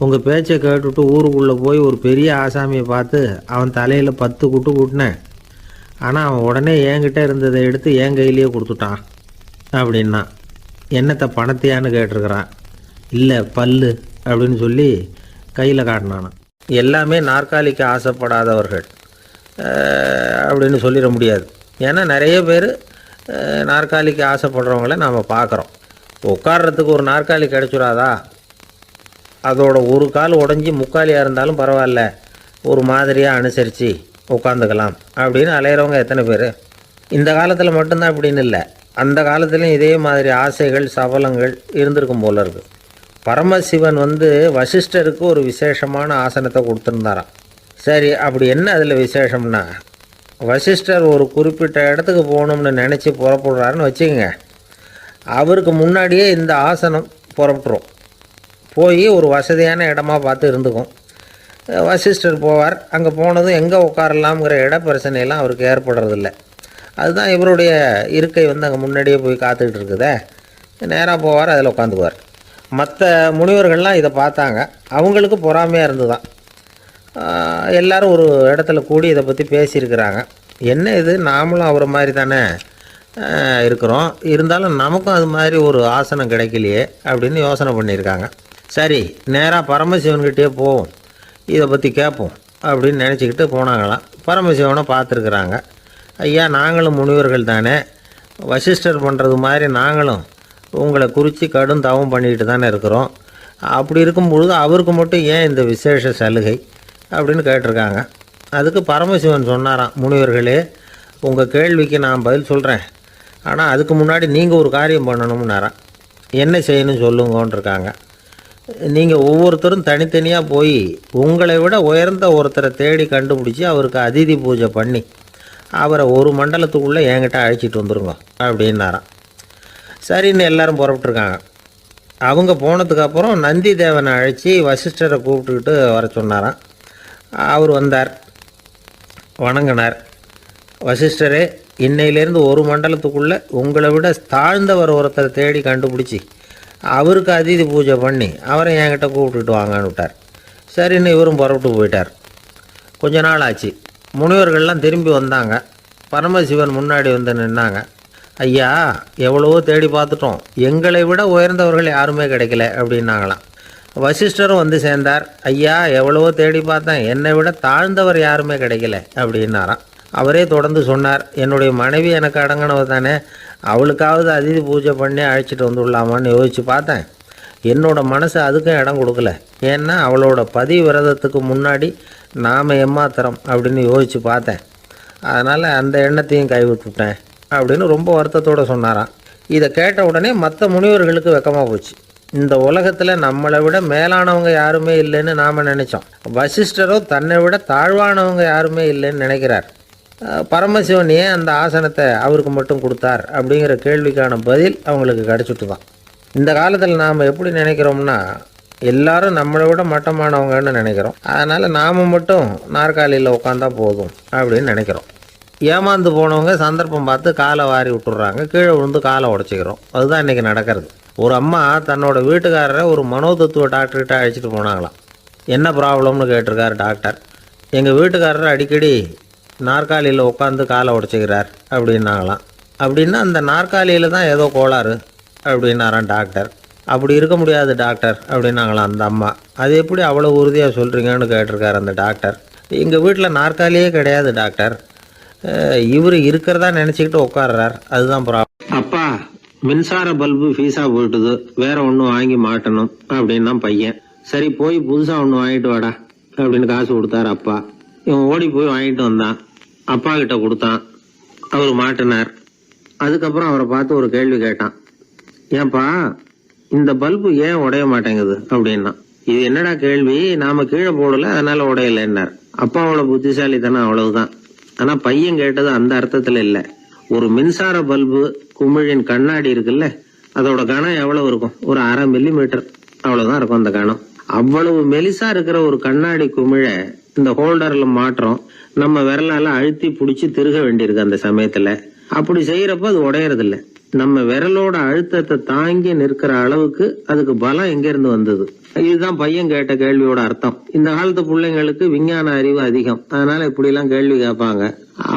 உங்கள் பேச்சை கேட்டுவிட்டு ஊருக்குள்ளே போய் ஒரு பெரிய ஆசாமியை பார்த்து அவன் தலையில் 10 குட்டு கூட்டினேன். ஆனால் அவன் உடனே என்கிட்ட இருந்ததை எடுத்து என் கையிலேயே கொடுத்துட்டான் அப்படின்னா. என்னத்தை பணத்தையான்னு கேட்டிருக்கிறான். இல்லை பல்லு அப்படின்னு சொல்லி கையில் காட்டினான். எல்லாமே நாற்காலிக்கு ஆசைப்படாதவர்கள் அப்படின்னு சொல்லிட முடியாது. ஏன்னா நிறைய பேர் நாற்காலிக்கு ஆசைப்படுறவங்கள நாம் பார்க்குறோம். உட்கார்றதுக்கு ஒரு நாற்காலி கிடச்சிடாதா, அதோட ஒரு கால் உடஞ்சி முக்காலியாக இருந்தாலும் பரவாயில்ல, ஒரு மாதிரியாக அனுசரித்து உட்காந்துக்கலாம் அப்படின்னு அலையிறவங்க எத்தனை பேர். இந்த காலத்தில் மட்டும்தான் அப்படின்னு இல்லை, அந்த காலத்துலேயும் இதே மாதிரி ஆசைகள் சபலங்கள் இருந்திருக்கும் போல இருக்குது. பரமசிவன் வசிஷ்டருக்கு ஒரு விசேஷமான ஆசனத்தை கொடுத்துருந்தாராம். சரி, அப்படி என்ன அதில் விசேஷம்னா, வசிஷ்டர் ஒரு குறிப்பிட்ட இடத்துக்கு போகணும்னு நினச்சி புறப்படுறாருன்னு வச்சுக்கோங்க. அவருக்கு முன்னாடியே இந்த ஆசனம் புறப்பட்டுரும். போய் ஒரு வசதியான இடமா பார்த்து இருந்துக்கும். வசிஷ்டர் போவார். அங்கே போனதும் எங்கே உட்காரலாம்ங்கிற இட பிரச்சனையெல்லாம் அவருக்கு ஏற்படுறதில்ல. அதுதான் இவருடைய இருக்கை அங்கே முன்னாடியே போய் காத்துக்கிட்டு இருக்குதே. நேராக போவார், அதில் உட்காந்துக்குவார். மற்ற முனிவர்கள்லாம் இதை பார்த்தாங்க. அவங்களுக்கு பொறாமையாக இருந்து தான் எல்லோரும் ஒரு இடத்துல கூடி இதை பற்றி பேசியிருக்கிறாங்க. என்ன இது, நாமளும் அவரை மாதிரி தானே இருக்கிறோம், இருந்தாலும் நமக்கும் அது மாதிரி ஒரு ஆசனம் கிடைக்கலையே அப்படின்னு யோசனை பண்ணியிருக்காங்க. சரி, நேராக பரமசிவன்கிட்டே போவோம், இதை பற்றி கேட்போம் அப்படின்னு நினச்சிக்கிட்டு போனாங்களாம். பரமசிவனை பார்த்துருக்குறாங்க. ஐயா, நாங்களும் முனிவர்கள் தானே, வசிஷ்டர் பண்ணுறது மாதிரி நாங்களும் உங்களை குறித்து கடும் தவம் பண்ணிக்கிட்டு தானே இருக்கிறோம். அப்படி இருக்கும்பொழுது அவருக்கு மட்டும் ஏன் இந்த விசேஷ சலுகை அப்படின்னு கேட்டிருக்காங்க. அதுக்கு பரமசிவன் சொன்னாராம், முனிவர்களே, உங்கள் கேள்விக்கு நான் பதில் சொல்கிறேன், ஆனால் அதுக்கு முன்னாடி நீங்கள் ஒரு காரியம் பண்ணணும்னாராம். என்ன செய்யணும் சொல்லுங்கன்னு இருக்காங்க. நீங்கள் ஒவ்வொருத்தரும் தனித்தனியாக போய் உங்களை விட உயர்ந்த ஒருத்தரை தேடி கண்டுபிடிச்சி அவருக்கு அதிதி பூஜை பண்ணி அவரை ஒரு மண்டலத்துக்குள்ளே என்கிட்ட அழைச்சிட்டு வந்துருங்க அப்படின்னாராம். சரின்னு எல்லாரும் புறப்பட்டுருக்காங்க. அவங்க போனதுக்கப்புறம் நந்தி தேவனை அழைச்சி வசிஷ்டரை கூப்பிட்டுக்கிட்டு வர சொன்னாராம். அவர் வந்தார், வணங்கினார். வசிஷ்டரே, இன்னையிலேருந்து ஒரு மண்டலத்துக்குள்ளே உங்களை விட தாழ்ந்தவர் ஒருத்தரை தேடி கண்டுபிடிச்சி அவருக்கு அதிதி பூஜை பண்ணி அவரை என்கிட்ட கூப்பிட்டுட்டு வாங்கன்னு விட்டார். சரின்னு இவரும் புறப்பட்டு போயிட்டார். கொஞ்ச நாள் ஆச்சு. முனிவர்கள்லாம் திரும்பி வந்தாங்க. பரமசிவன் முன்னாடி நின்னாங்க. ஐயா, எவ்வளவோ தேடி பார்த்துட்டோம், எங்களை விட உயர்ந்தவர்கள் யாருமே கிடைக்கல அப்படின்னாங்களாம். வசிஷ்டரும் சேர்ந்தார். ஐயா, எவ்வளவோ தேடி பார்த்தேன், என்னை விட தாழ்ந்தவர் யாருமே கிடைக்கல அப்படின்னாராம். அவரே தொடர்ந்து சொன்னார், என்னுடைய மனைவி எனக்கு அடங்கினவ தானே, அவளுக்காவது அதிதி பூஜை பண்ணி அழைச்சிட்டு வந்துடலாமான்னு யோசித்து பார்த்தேன். என்னோட மனசு அதுக்கும் இடம் கொடுக்கல. ஏன்னா அவளோட விரதத்துக்கு முன்னாடி நாம் ஏமாத்திரம் அப்படின்னு யோசித்து பார்த்தேன். அதனால் அந்த எண்ணத்தையும் கைவிட்டுட்டேன் அப்படின்னு ரொம்ப வருத்தத்தோடு சொன்னாராம். இதை கேட்ட உடனே மற்ற முனிவர்களுக்கு வெக்கமாக போச்சு. இந்த உலகத்தில் நம்மளை விட மேலானவங்க யாருமே இல்லைன்னு நாம் நினச்சோம். வசிஷ்டரோ தன்னை விட தாழ்வானவங்க யாருமே இல்லைன்னு நினைக்கிறார். பரமசிவன் ஏன் அந்த ஆசனத்தை அவருக்கு மட்டும் கொடுத்தார் அப்படிங்கிற கேள்விக்கான பதில் அவங்களுக்கு கிடச்சிட்டு தான். இந்த காலத்தில் நாம் எப்படி நினைக்கிறோம்னா, எல்லாரும் நம்மளை விட மட்டமானவங்கன்னு நினைக்கிறோம். அதனால் நாம் மட்டும் நாற்காலியில் உட்காந்தா போதும் அப்படின்னு நினைக்கிறோம். ஏமாந்து போனவங்க சந்தர்ப்பம் பார்த்து காலை வாரி விட்டுறாங்க, கீழே விழுந்து காலை உடச்சிக்கிறோம். அதுதான் இன்றைக்கி நடக்கிறது. ஒரு அம்மா தன்னோட வீட்டுக்காரரை ஒரு மனோதத்துவ டாக்டர்கிட்ட அழைச்சிட்டு போனாங்களாம். என்ன ப்ராப்ளம்னு கேட்டிருக்காரு டாக்டர். எங்கள் வீட்டுக்காரர் அடிக்கடி நாற்காலியில் உட்காந்து காலை உடச்சிக்கிறார் அப்படின்னாங்களாம். அப்படின்னா அந்த நாற்காலியில் தான் ஏதோ கோளாறு அப்படின்னாரான் டாக்டர். அப்படி இருக்க முடியாது டாக்டர் அப்படின்னாங்களாம் அந்த அம்மா. அது எப்படி அவ்வளோ உறுதியாக சொல்கிறீங்கன்னு கேட்டிருக்காரு அந்த டாக்டர். எங்கள் வீட்டில் நாற்காலியே கிடையாது டாக்டர், இவர் இருக்கிறதா நினச்சிக்கிட்டு உட்கார்றார், அதுதான் ப்ராப்ளம். அப்பா, மின்சார பல்பு ஃபீஸாக போயிட்டுது, வேற ஒன்று வாங்கி மாட்டணும் அப்படின்னா பையன். சரி, போய் புதுசாக ஒன்று வாங்கிட்டு வாடா அப்படின்னு காசு கொடுத்தாரு அப்பா. இவன் ஓடி போய் வாங்கிட்டு வந்தான். அப்பா கிட்ட கொடுத்தான். அவர் மாட்டினார். அதுக்கப்புறம் அவரை பார்த்து ஒரு கேள்வி கேட்டான். ஏன்பா, இந்த பல்பு ஏன் உடைய மாட்டேங்குது அப்படின்னா. இது என்னடா கேள்வி, நாம கீழே போடல அதனால உடையலன்னார். அப்பாவோட புத்திசாலித்தனம் அவ்வளவுதான். ஆனா பையன் கேட்டது அந்த அர்த்தத்துல இல்ல. ஒரு மின்சார பல்பு குமிழின் கண்ணாடி இருக்குல்ல, அதோட கனம் எவ்வளவு இருக்கும்? ஒரு 1/2 மில்லிமீட்டர் அவ்வளவுதான் இருக்கும் அந்த கனம். அவ்வளவு மெலிசா இருக்கிற ஒரு கண்ணாடி குமிழ இந்த ஹோல்டர்ல மாற்றம் நம்ம விரலால அழுத்தி புடிச்சு திருக வேண்டியிருக்கு அந்த சமயத்துல. அப்படி செய்யறப்ப அது உடையறது இல்ல. நம்ம விரலோட அழுத்தத்தை தாங்கி நிற்கிற அளவுக்கு அதுக்கு பலம் எங்க இருந்து வந்தது? இதுதான் பையன் கேட்ட கேள்வியோட அர்த்தம். இந்த காலத்து பிள்ளைங்களுக்கு விஞ்ஞான அறிவு அதிகம், அதனால இப்படி எல்லாம் கேள்வி கேட்பாங்க.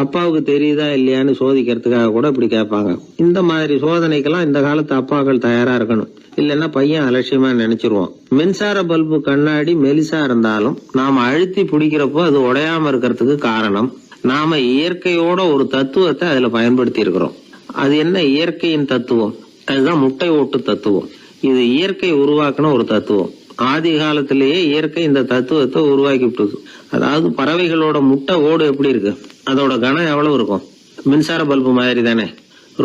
அப்பாவுக்கு தெரியுதா இல்லையான்னு சோதிக்கிறதுக்காக கூட இப்படி கேட்பாங்க. இந்த மாதிரி சோதனைக்கெல்லாம் இந்த காலத்து அப்பாக்கள் தயாரா இருக்கணும், இல்லைன்னா பையன் அலட்சியமா நினைச்சிருவான். மின்சார பல்பு கண்ணாடி மெலிசா இருந்தாலும் நாம அழுத்தி பிடிக்கிறப்போ அது உடையாம இருக்கிறதுக்கு காரணம் நாம இயற்கையோட ஒரு தத்துவத்தை அதுல பயன்படுத்தி இருக்கிறோம். அது என்ன இயற்கையின் தத்துவம்? அதுதான் முட்டை ஓட்டு தத்துவம். இது இயற்கை உருவாக்கின ஒரு தத்துவம். ஆதி காலத்திலேயே இயற்கை இந்த தத்துவத்தை உருவாக்கி விட்டது. அதாவது பறவைகளோட முட்டை ஓடு எப்படி இருக்கு, அதோட கனம் எவ்வளவு இருக்கும்? மின்சார பல்பு மாதிரி தானே,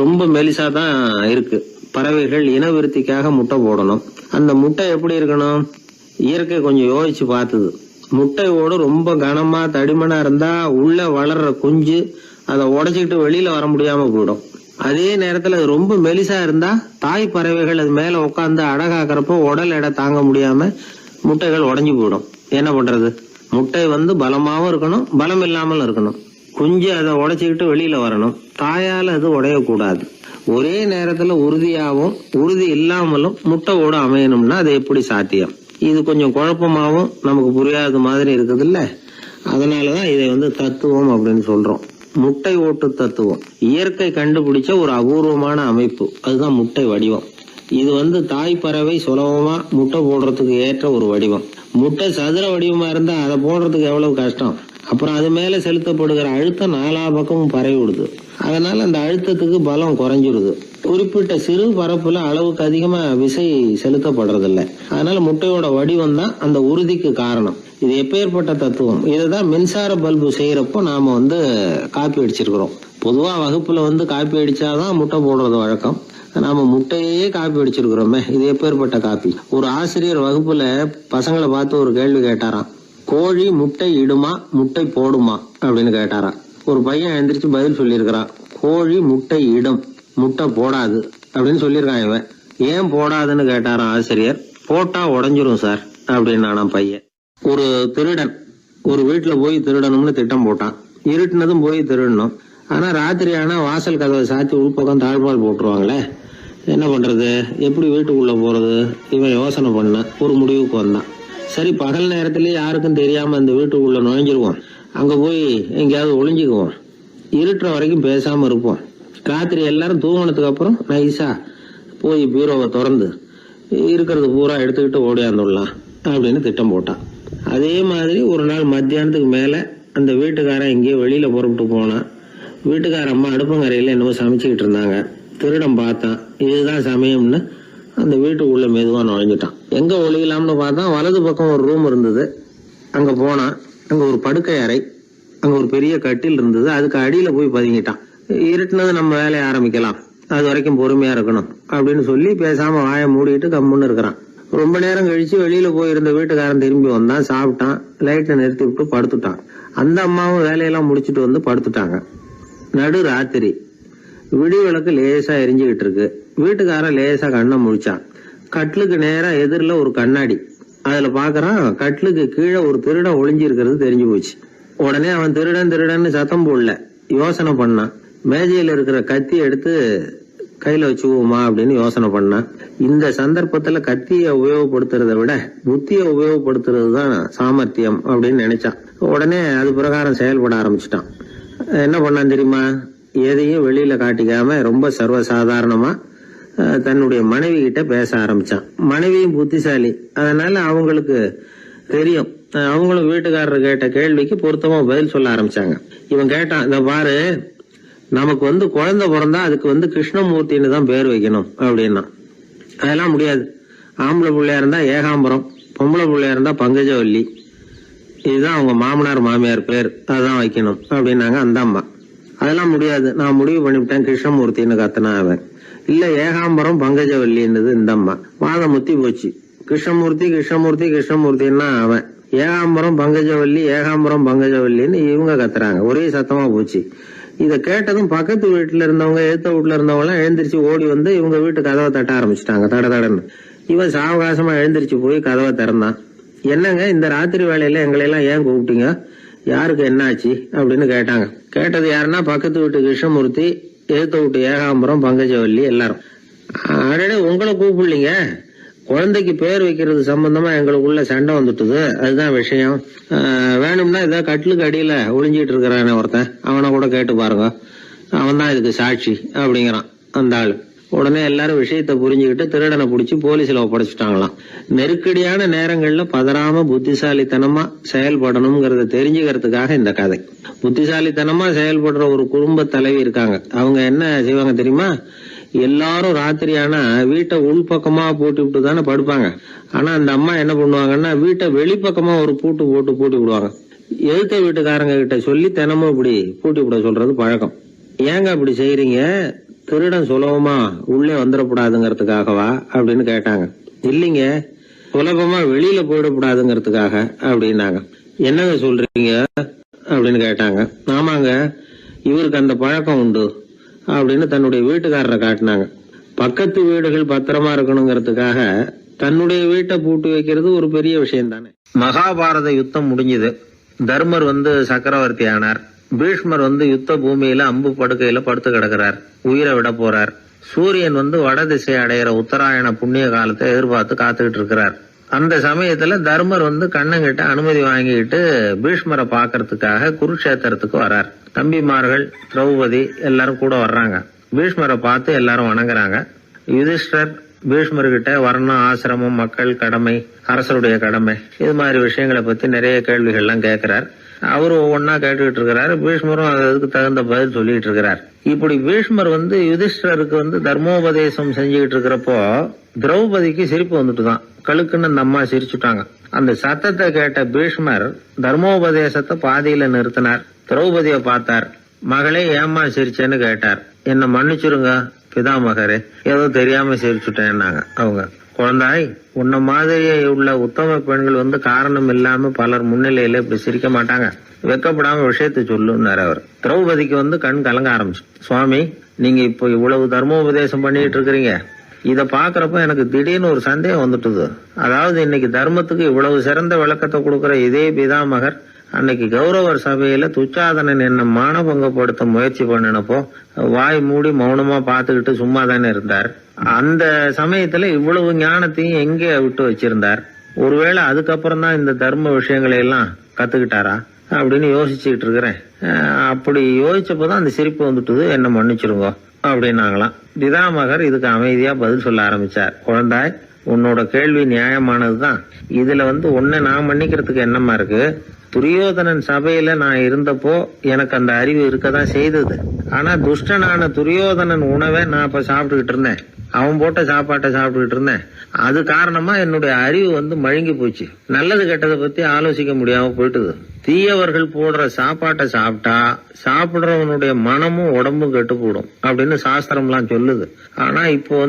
ரொம்ப மெலிசா தான் இருக்கு. பறவைகள் இனவிருத்திக்காக முட்டை போடணும். அந்த முட்டை எப்படி இருக்கணும்? இயற்கை கொஞ்சம் யோசிச்சு பார்த்தது. முட்டை ஓடு ரொம்ப கனமா தடிமனா இருந்தா உள்ள வளர்ற குஞ்சு அதை உடைச்சிக்கிட்டு வெளியில வர முடியாம போயிடும். அதே நேரத்துல அது ரொம்ப மெலிசா இருந்தா தாய் பறவைகள் அது மேல உட்காந்து அடகாக்குறப்போ உடல் எடை தாங்க முடியாம முட்டைகள் உடைஞ்சு போயிடும். என்ன பண்றது? முட்டை பலமாவும் இருக்கணும், பலம் இல்லாமலும் இருக்கணும். குஞ்சு அதை உடைச்சுக்கிட்டு வெளியில வரணும். தாயால அது உடையக்கூடாது. ஒரே நேரத்துல உறுதியாவும் உறுதி இல்லாமலும் முட்டை ஓடு அமையணும்னா அது எப்படி சாத்தியம்? இது கொஞ்சம் குழப்பமாவும் நமக்கு புரியாத மாதிரி இருக்குது இல்ல. அதனாலதான் இதை தத்துவம் அப்படின்னு சொல்றோம். முட்டை ஓட்டு தத்துவம் இயற்கை கண்டுபிடிச்ச ஒரு அபூர்வமான அமைப்பு. அதுதான் முட்டை வடிவம். இது தாய் பறவை சுலபமா முட்டை போடுறதுக்கு ஏற்ற ஒரு வடிவம். முட்டை சதுர வடிவமா இருந்தா அதை போடுறதுக்கு எவ்வளவு கஷ்டம். அப்புறம் அது மேல செலுத்தப்படுகிற அழுத்தம் 4 பக்கமும் பரவி விடுது. அதனால அந்த அழுத்தத்துக்கு பலம் குறைஞ்சிருது. குறிப்பிட்ட சிறு பரப்புல அளவுக்கு அதிகமா விசை செலுத்தப்படுறது இல்ல. அதனால முட்டையோட வடிவம் தான் அந்த உறுதிக்கு காரணம். இது எப்பேற்பட்ட தத்துவம். இதுதான் மின்சார பல்பு செய்யறப்போ நாம காப்பி அடிச்சிருக்கிறோம். பொதுவா வகுப்புல காப்பி அடிச்சாதான் முட்டை போடுறது வழக்கம். நாம முட்டையே காப்பி அடிச்சிருக்கிறோமே, இது எப்பேற்பட்ட காப்பி. ஒரு ஆசிரியர் வகுப்புல பசங்களை பார்த்து ஒரு கேள்வி கேட்டாராம். கோழி முட்டை இடுமா, முட்டை போடுமா அப்படின்னு கேட்டாராம். ஒரு பையன் எந்திரிச்சு பதில் சொல்லியிருக்கிறான். கோழி முட்டை இடும், முட்டை போடாது அப்படின்னு சொல்லியிருக்கான். இவன் ஏன் போடாதுன்னு கேட்டாராம் ஆசிரியர். போட்டா உடஞ்சிரும் சார் அப்படின்னு பையன். ஒரு திருடன் ஒரு வீட்டுல போய் திருடணும்னு திட்டம் போட்டான். இருட்டுனதும் போய் திருடணும். ஆனா ராத்திரி ஆனா வாசல் கதவை சாத்தி உள்பக்கம் தாழ்பால் போட்டுருவாங்களே, என்ன பண்றது, எப்படி வீட்டுக்குள்ள போறது? இவன் யோசனை பண்ண ஒரு முடிவுக்கு வந்தான். சரி, பகல் நேரத்திலேயே யாருக்கும் தெரியாம இந்த வீட்டுக்குள்ள நுழைஞ்சிருவோம், அங்க போய் எங்கேயாவது ஒளிஞ்சுக்குவோம், இருட்டுற வரைக்கும் பேசாம இருப்போம். ராத்திரி எல்லாரும் தூங்கினதுக்கு அப்புறம் நைஸா போய் பீரோவை திறந்து இருக்கிறது பூரா எடுத்துக்கிட்டு ஓடியாந்துடலாம் அப்படின்னு திட்டம் போட்டான். அதே மாதிரி ஒரு நாள் மத்தியானத்துக்கு மேல அந்த வீட்டுக்காரன் எங்கேயோ வெளியில புறப்பட்டு போனான். வீட்டுக்கார அம்மா அடுப்பங்கரையில என்னமோ சமைச்சுக்கிட்டு இருந்தாங்க. திருடன் பார்த்தான். இதுதான் சமயம்னு அந்த வீட்டுக்குள்ள மெதுவா நுழைஞ்சிட்டான். எங்க ஒளியலாம்னு பார்த்தா வலது பக்கம் ஒரு ரூம் இருந்தது. அங்க போனான். அங்க ஒரு படுக்கை அறை, அங்க ஒரு பெரிய கட்டில் இருந்தது. அதுக்கு அடியில போய் பதுங்கிட்டான். இருட்டுனது நம்ம வேலையை ஆரம்பிக்கலாம், அது வரைக்கும் பொறுமையா இருக்கணும் அப்படின்னு சொல்லி பேசாம வாயை மூடிட்டு கம்முன்னு இருக்கிறான். ரொம்ப நேரம் கழிச்சு வெளியில போயிருந்த வீட்டுக்காரன் திரும்பி வந்தான். சாப்பிட்டான். லைட்டை நிறுத்தி விட்டு படுத்துட்டான். அந்த அம்மாவும் வேலையெல்லாம் முடிச்சுட்டு படுத்துட்டாங்க. நடு ராத்திரி. விடி விளக்கு லேசா எரிஞ்சுக்கிட்டு இருக்கு. வீட்டுக்காரன் லேசா கண்ணை முழிச்சான். கட்லுக்கு நேரா எதிரில ஒரு கண்ணாடி. அதுல பாக்குறான், கட்லுக்கு கீழே ஒரு திருடன் ஒளிஞ்சு இருக்கிறது தெரிஞ்சு போச்சு. உடனே அவன் திருடன் சத்தம் போடல, யோசனை பண்ணான். மேஜையில இருக்கிற கத்தி எடுத்து கையில வச்சுக்குவோமா அப்படின்னு யோசனை பண்ணான். இந்த சந்தர்ப்பத்துல கத்தியை உபயோகப்படுத்துறதை விட புத்தியை உபயோகப்படுத்துறது தான் சாமர்த்தியம் அப்படின்னு நினைச்சான். உடனே அது பிரகாரம் செயல்பட ஆரம்பிச்சிட்டான். என்ன பண்ணான் தெரியுமா? எதையும் வெளியில காட்டிக்காம ரொம்ப சர்வசாதாரணமா தன்னுடைய மனைவி கிட்ட பேச ஆரம்பிச்சான். மனைவியும் புத்திசாலி, அதனால அவங்களுக்கு தெரியும். அவங்களும் வீட்டுக்காரர் கேட்ட கேள்விக்கு பொருத்தமா பதில் சொல்ல ஆரம்பிச்சாங்க. இவன் கேட்டான், இத பாரு, நமக்கு குழந்தை பிறந்தா அதுக்கு கிருஷ்ணமூர்த்தின்னு தான் பேர் வைக்கணும் அப்படின்னா. அதெல்லாம் முடியாது. ஆம்பளை பிள்ளையா இருந்தா ஏகாம்பரம், பொம்பளை பிள்ளையா இருந்தா பங்கஜவல்லி, இதுதான் அவங்க மாமனார் மாமியார் பேர், அதுதான் வைக்கணும் அப்படின்னாங்க அந்த அம்மா. அதெல்லாம் முடியாது, நான் முடிவு பண்ணிவிட்டேன் கிருஷ்ணமூர்த்தின்னு கத்தனா அவன். இல்ல ஏகாம்பரம் பங்கஜவல்லின்றது இந்த அம்மா. வாதம் முத்தி போச்சு. கிருஷ்ணமூர்த்தி கிருஷ்ணமூர்த்தி கிருஷ்ணமூர்த்தின்னா அவன். ஏகாம்பரம் பங்கஜவல்லி ஏகாம்பரம் பங்கஜவல்லின்னு இவங்க கத்துறாங்க. ஒரே சத்தமா போச்சு. இத கேட்டதும் பக்கத்து வீட்டுல இருந்தவங்க எழுத்த வீட்டுல இருந்தவங்க எல்லாம் எழுந்திரிச்சு ஓடி வந்து இவங்க வீட்டு கதவை தட்ட ஆரம்பிச்சிட்டாங்க. தடன்னு இவன் சாவகாசமா எழுந்திரிச்சு போய் கதவை திறந்தான். என்னங்க இந்த ராத்திரி வேலையில எங்களை எல்லாம் ஏன் கூப்பிட்டீங்க, யாருக்கு என்னாச்சு அப்படின்னு கேட்டாங்க. கேட்டது யாருன்னா பக்கத்து வீட்டு கிருஷ்ணமூர்த்தி, எழுத்த வீட்டு ஏகாம்பரம் பங்கஜவல்லி எல்லாரும். அடடே உங்களை கூப்பிடலீங்க, குழந்தைக்கு பேர் வைக்கிறது சம்பந்தமா எங்களுக்குள்ள சண்டை வந்துட்டுது, அதுதான் விஷயம். வேணும்னா இதை கட்டிலுக்கு அடியில ஒளிஞ்சிட்டு இருக்கிறானே ஒருத்தன், அவனை கூட கேட்டு பாருங்க, அவன் தான் இதுக்கு சாட்சி அப்படிங்கிறான் அந்த ஆளு. உடனே எல்லாரும் விஷயத்த புரிஞ்சுக்கிட்டு திருடனை பிடிச்சி போலீஸ்ல ஒப்படைச்சிட்டாங்களாம். நெருக்கடியான நேரங்கள்ல பதறாம புத்திசாலித்தனமா செயல்படணுங்கிறத தெரிஞ்சுக்கிறதுக்காக இந்த கதை. புத்திசாலித்தனமா செயல்படுற ஒரு குடும்ப தலைவி இருக்காங்க. அவங்க என்ன செய்வாங்க தெரியுமா, எல்லாரும் ராத்திரி ஆனா வீட்டை உள்பக்கமா பூட்டி விட்டு தானே படுப்பாங்க. ஆனா அந்த அம்மா என்ன பண்ணுவாங்கன்னா வீட்டை வெளிப்பக்கமா ஒரு பூட்டு போட்டு பூட்டி விடுவாங்க. எழுத்த வீட்டுக்காரங்க கிட்ட சொல்லி தினமும் இப்படி பூட்டி விட சொல்றது பழக்கம். ஏங்க அப்படி செய்யறீங்க, திருடன் சுலபமா உள்ளே வந்துடக்கூடாதுங்கிறதுக்காகவா அப்படின்னு கேட்டாங்க. இல்லைங்க, சுலபமா வெளியில போயிடக்கூடாதுங்கிறதுக்காக அப்படின்னாங்க. என்னங்க சொல்றீங்க அப்படின்னு கேட்டாங்க. ஆமாங்க, இவருக்கு அந்த பழக்கம் உண்டு அப்படின்னு தன்னுடைய வீட்டுக்காரரை காட்டினாங்க. பக்கத்து வீடுகள் பத்திரமா இருக்கணுங்கிறதுக்காக தன்னுடைய வீட்டை பூட்டி வைக்கிறது ஒரு பெரிய விஷயம் தானே. மகாபாரத யுத்தம் முடிஞ்சது. தர்மர் சக்கரவர்த்தி ஆனார். பீஷ்மர் யுத்த பூமியில அம்பு படுக்கையில படுத்து கிடக்கிறார், உயிரை விட போறார். சூரியன் வட திசை அடையிற உத்தராயண புண்ணிய காலத்தை எதிர்பார்த்து காத்துக்கிட்டு இருக்கிறார். அந்த சமயத்துல தர்மர் கண்ணங்கிட்ட அனுமதி வாங்கிட்டு பீஷ்மரை பாக்கிறதுக்காக குருக்ஷேத்திரத்துக்கு வர்றார். தம்பிமார்கள் திரௌபதி எல்லாரும் கூட வர்றாங்க. பீஷ்மரை பார்த்து எல்லாரும் வணங்குறாங்க. யுதிஷ்டர் பீஷ்மர்கிட்ட வர்ணம், ஆசிரமம், மக்கள் கடமை, அரசருடைய கடமை, இது மாதிரி விஷயங்களை பத்தி நிறைய கேள்விகள்லாம் கேட்கிறார். அவரு ஒவ்வொன்னா கேட்டுக்கிட்டு இருக்கிறாரு. பீஷ்மரும் அதுக்கு தகுந்த பதில் சொல்லிட்டு இருக்கிறார். இப்படி பீஷ்மர் யுதிஷ்டருக்கு தர்மோபதேசம் செஞ்சுக்கிட்டு இருக்கிறப்போ திரௌபதிக்கு சிரிப்பு வந்துட்டுதான். கழுக்குன்னு அந்த அம்மா சிரிச்சுட்டாங்க. அந்த சத்தத்தை கேட்ட பீஷ்மர் தர்மோபதேசத்தை பாதியில நிறுத்தினார். திரௌபதியை பார்த்தார். மகளே ஏம்மா சிரிச்சேன்னு கேட்டார். என்ன மன்னிச்சிருங்க பிதாமகரே, ஏதோ தெரியாம சிரிச்சுட்டேன்னாங்க அவங்க. குழந்தாய், உன்ன மாதிரியே உள்ள உத்தம பெண்கள் காரணம் இல்லாம பலர் முன்னிலையில இப்படி சிரிக்க மாட்டாங்க, வெக்கப்படாம விஷயத்த சொல்லுன்னாரு அவர். திரௌபதிக்கு கண் கலங்க ஆரம்பிச்சு. சுவாமி, நீங்க இப்போ இவ்வளவு தர்மோபதேசம் பண்ணிட்டு இருக்கிறீங்க, இத பாக்குறப்ப எனக்கு திடீர்னு ஒரு சந்தேகம் வந்துட்டுது. அதாவது இன்னைக்கு தர்மத்துக்கு இவ்வளவு சிறந்த விளக்கத்தை கொடுக்கிற இதே பிதாமகர் அன்னைக்கு கௌரவர் சபையில துச்சாதனன் என்ன மானபங்கப்படுத்த முயற்சி பண்ணினப்போ வாய் மூடி மௌனமா பாத்துக்கிட்டு சும்மா தானே இருந்தார். அந்த சமயத்துல இவ்வளவு ஞானத்தையும் எங்கே விட்டு வச்சிருந்தார்? ஒருவேளை அதுக்கப்புறம் தான் இந்த தர்ம விஷயங்களை எல்லாம் கத்துக்கிட்டாரா அப்படின்னு யோசிச்சுட்டு இருக்கிறேன். அப்படி யோசிச்சப்போதான் அந்த சிரிப்பு வந்துட்டுது, என்ன மன்னிச்சிருங்க அப்படின்னாங்களாம். பிதாமகர் இதுக்கு அமைதியா பதில் சொல்ல ஆரம்பிச்சார். குழந்தாய், உன்னோட கேள்வி நியாயமானதுதான். இதுல உன்னை நான் மன்னிக்கிறதுக்கு என்னமா இருக்கு? துரியோதனன் சபையில நான் இருந்தப்போ எனக்கு அந்த அறிவு இருக்கதான் செய்தது. ஆனா துஷ்டனான துரியோதனன் உணவை நான் இப்ப சாப்பிட்டுக்கிட்டு இருந்தேன், அவன் போட்ட சாப்பாட்டை சாப்பிட்டுக்கிட்டு இருந்தேன். அது காரணமா என்னுடைய அறிவு மழுங்கி போச்சு. நல்லது கெட்டதை பத்தி ஆலோசிக்க முடியாம போயிட்டுது. தீயவர்கள் போடுற சாப்பாட்டை சாப்பிட்டா சாப்பிடுறவனுடைய மனமும் உடம்பும் கெட்டு போடும் அப்படின்னு சாஸ்திரம்லாம் சொல்லுது. ஆனா இப்போ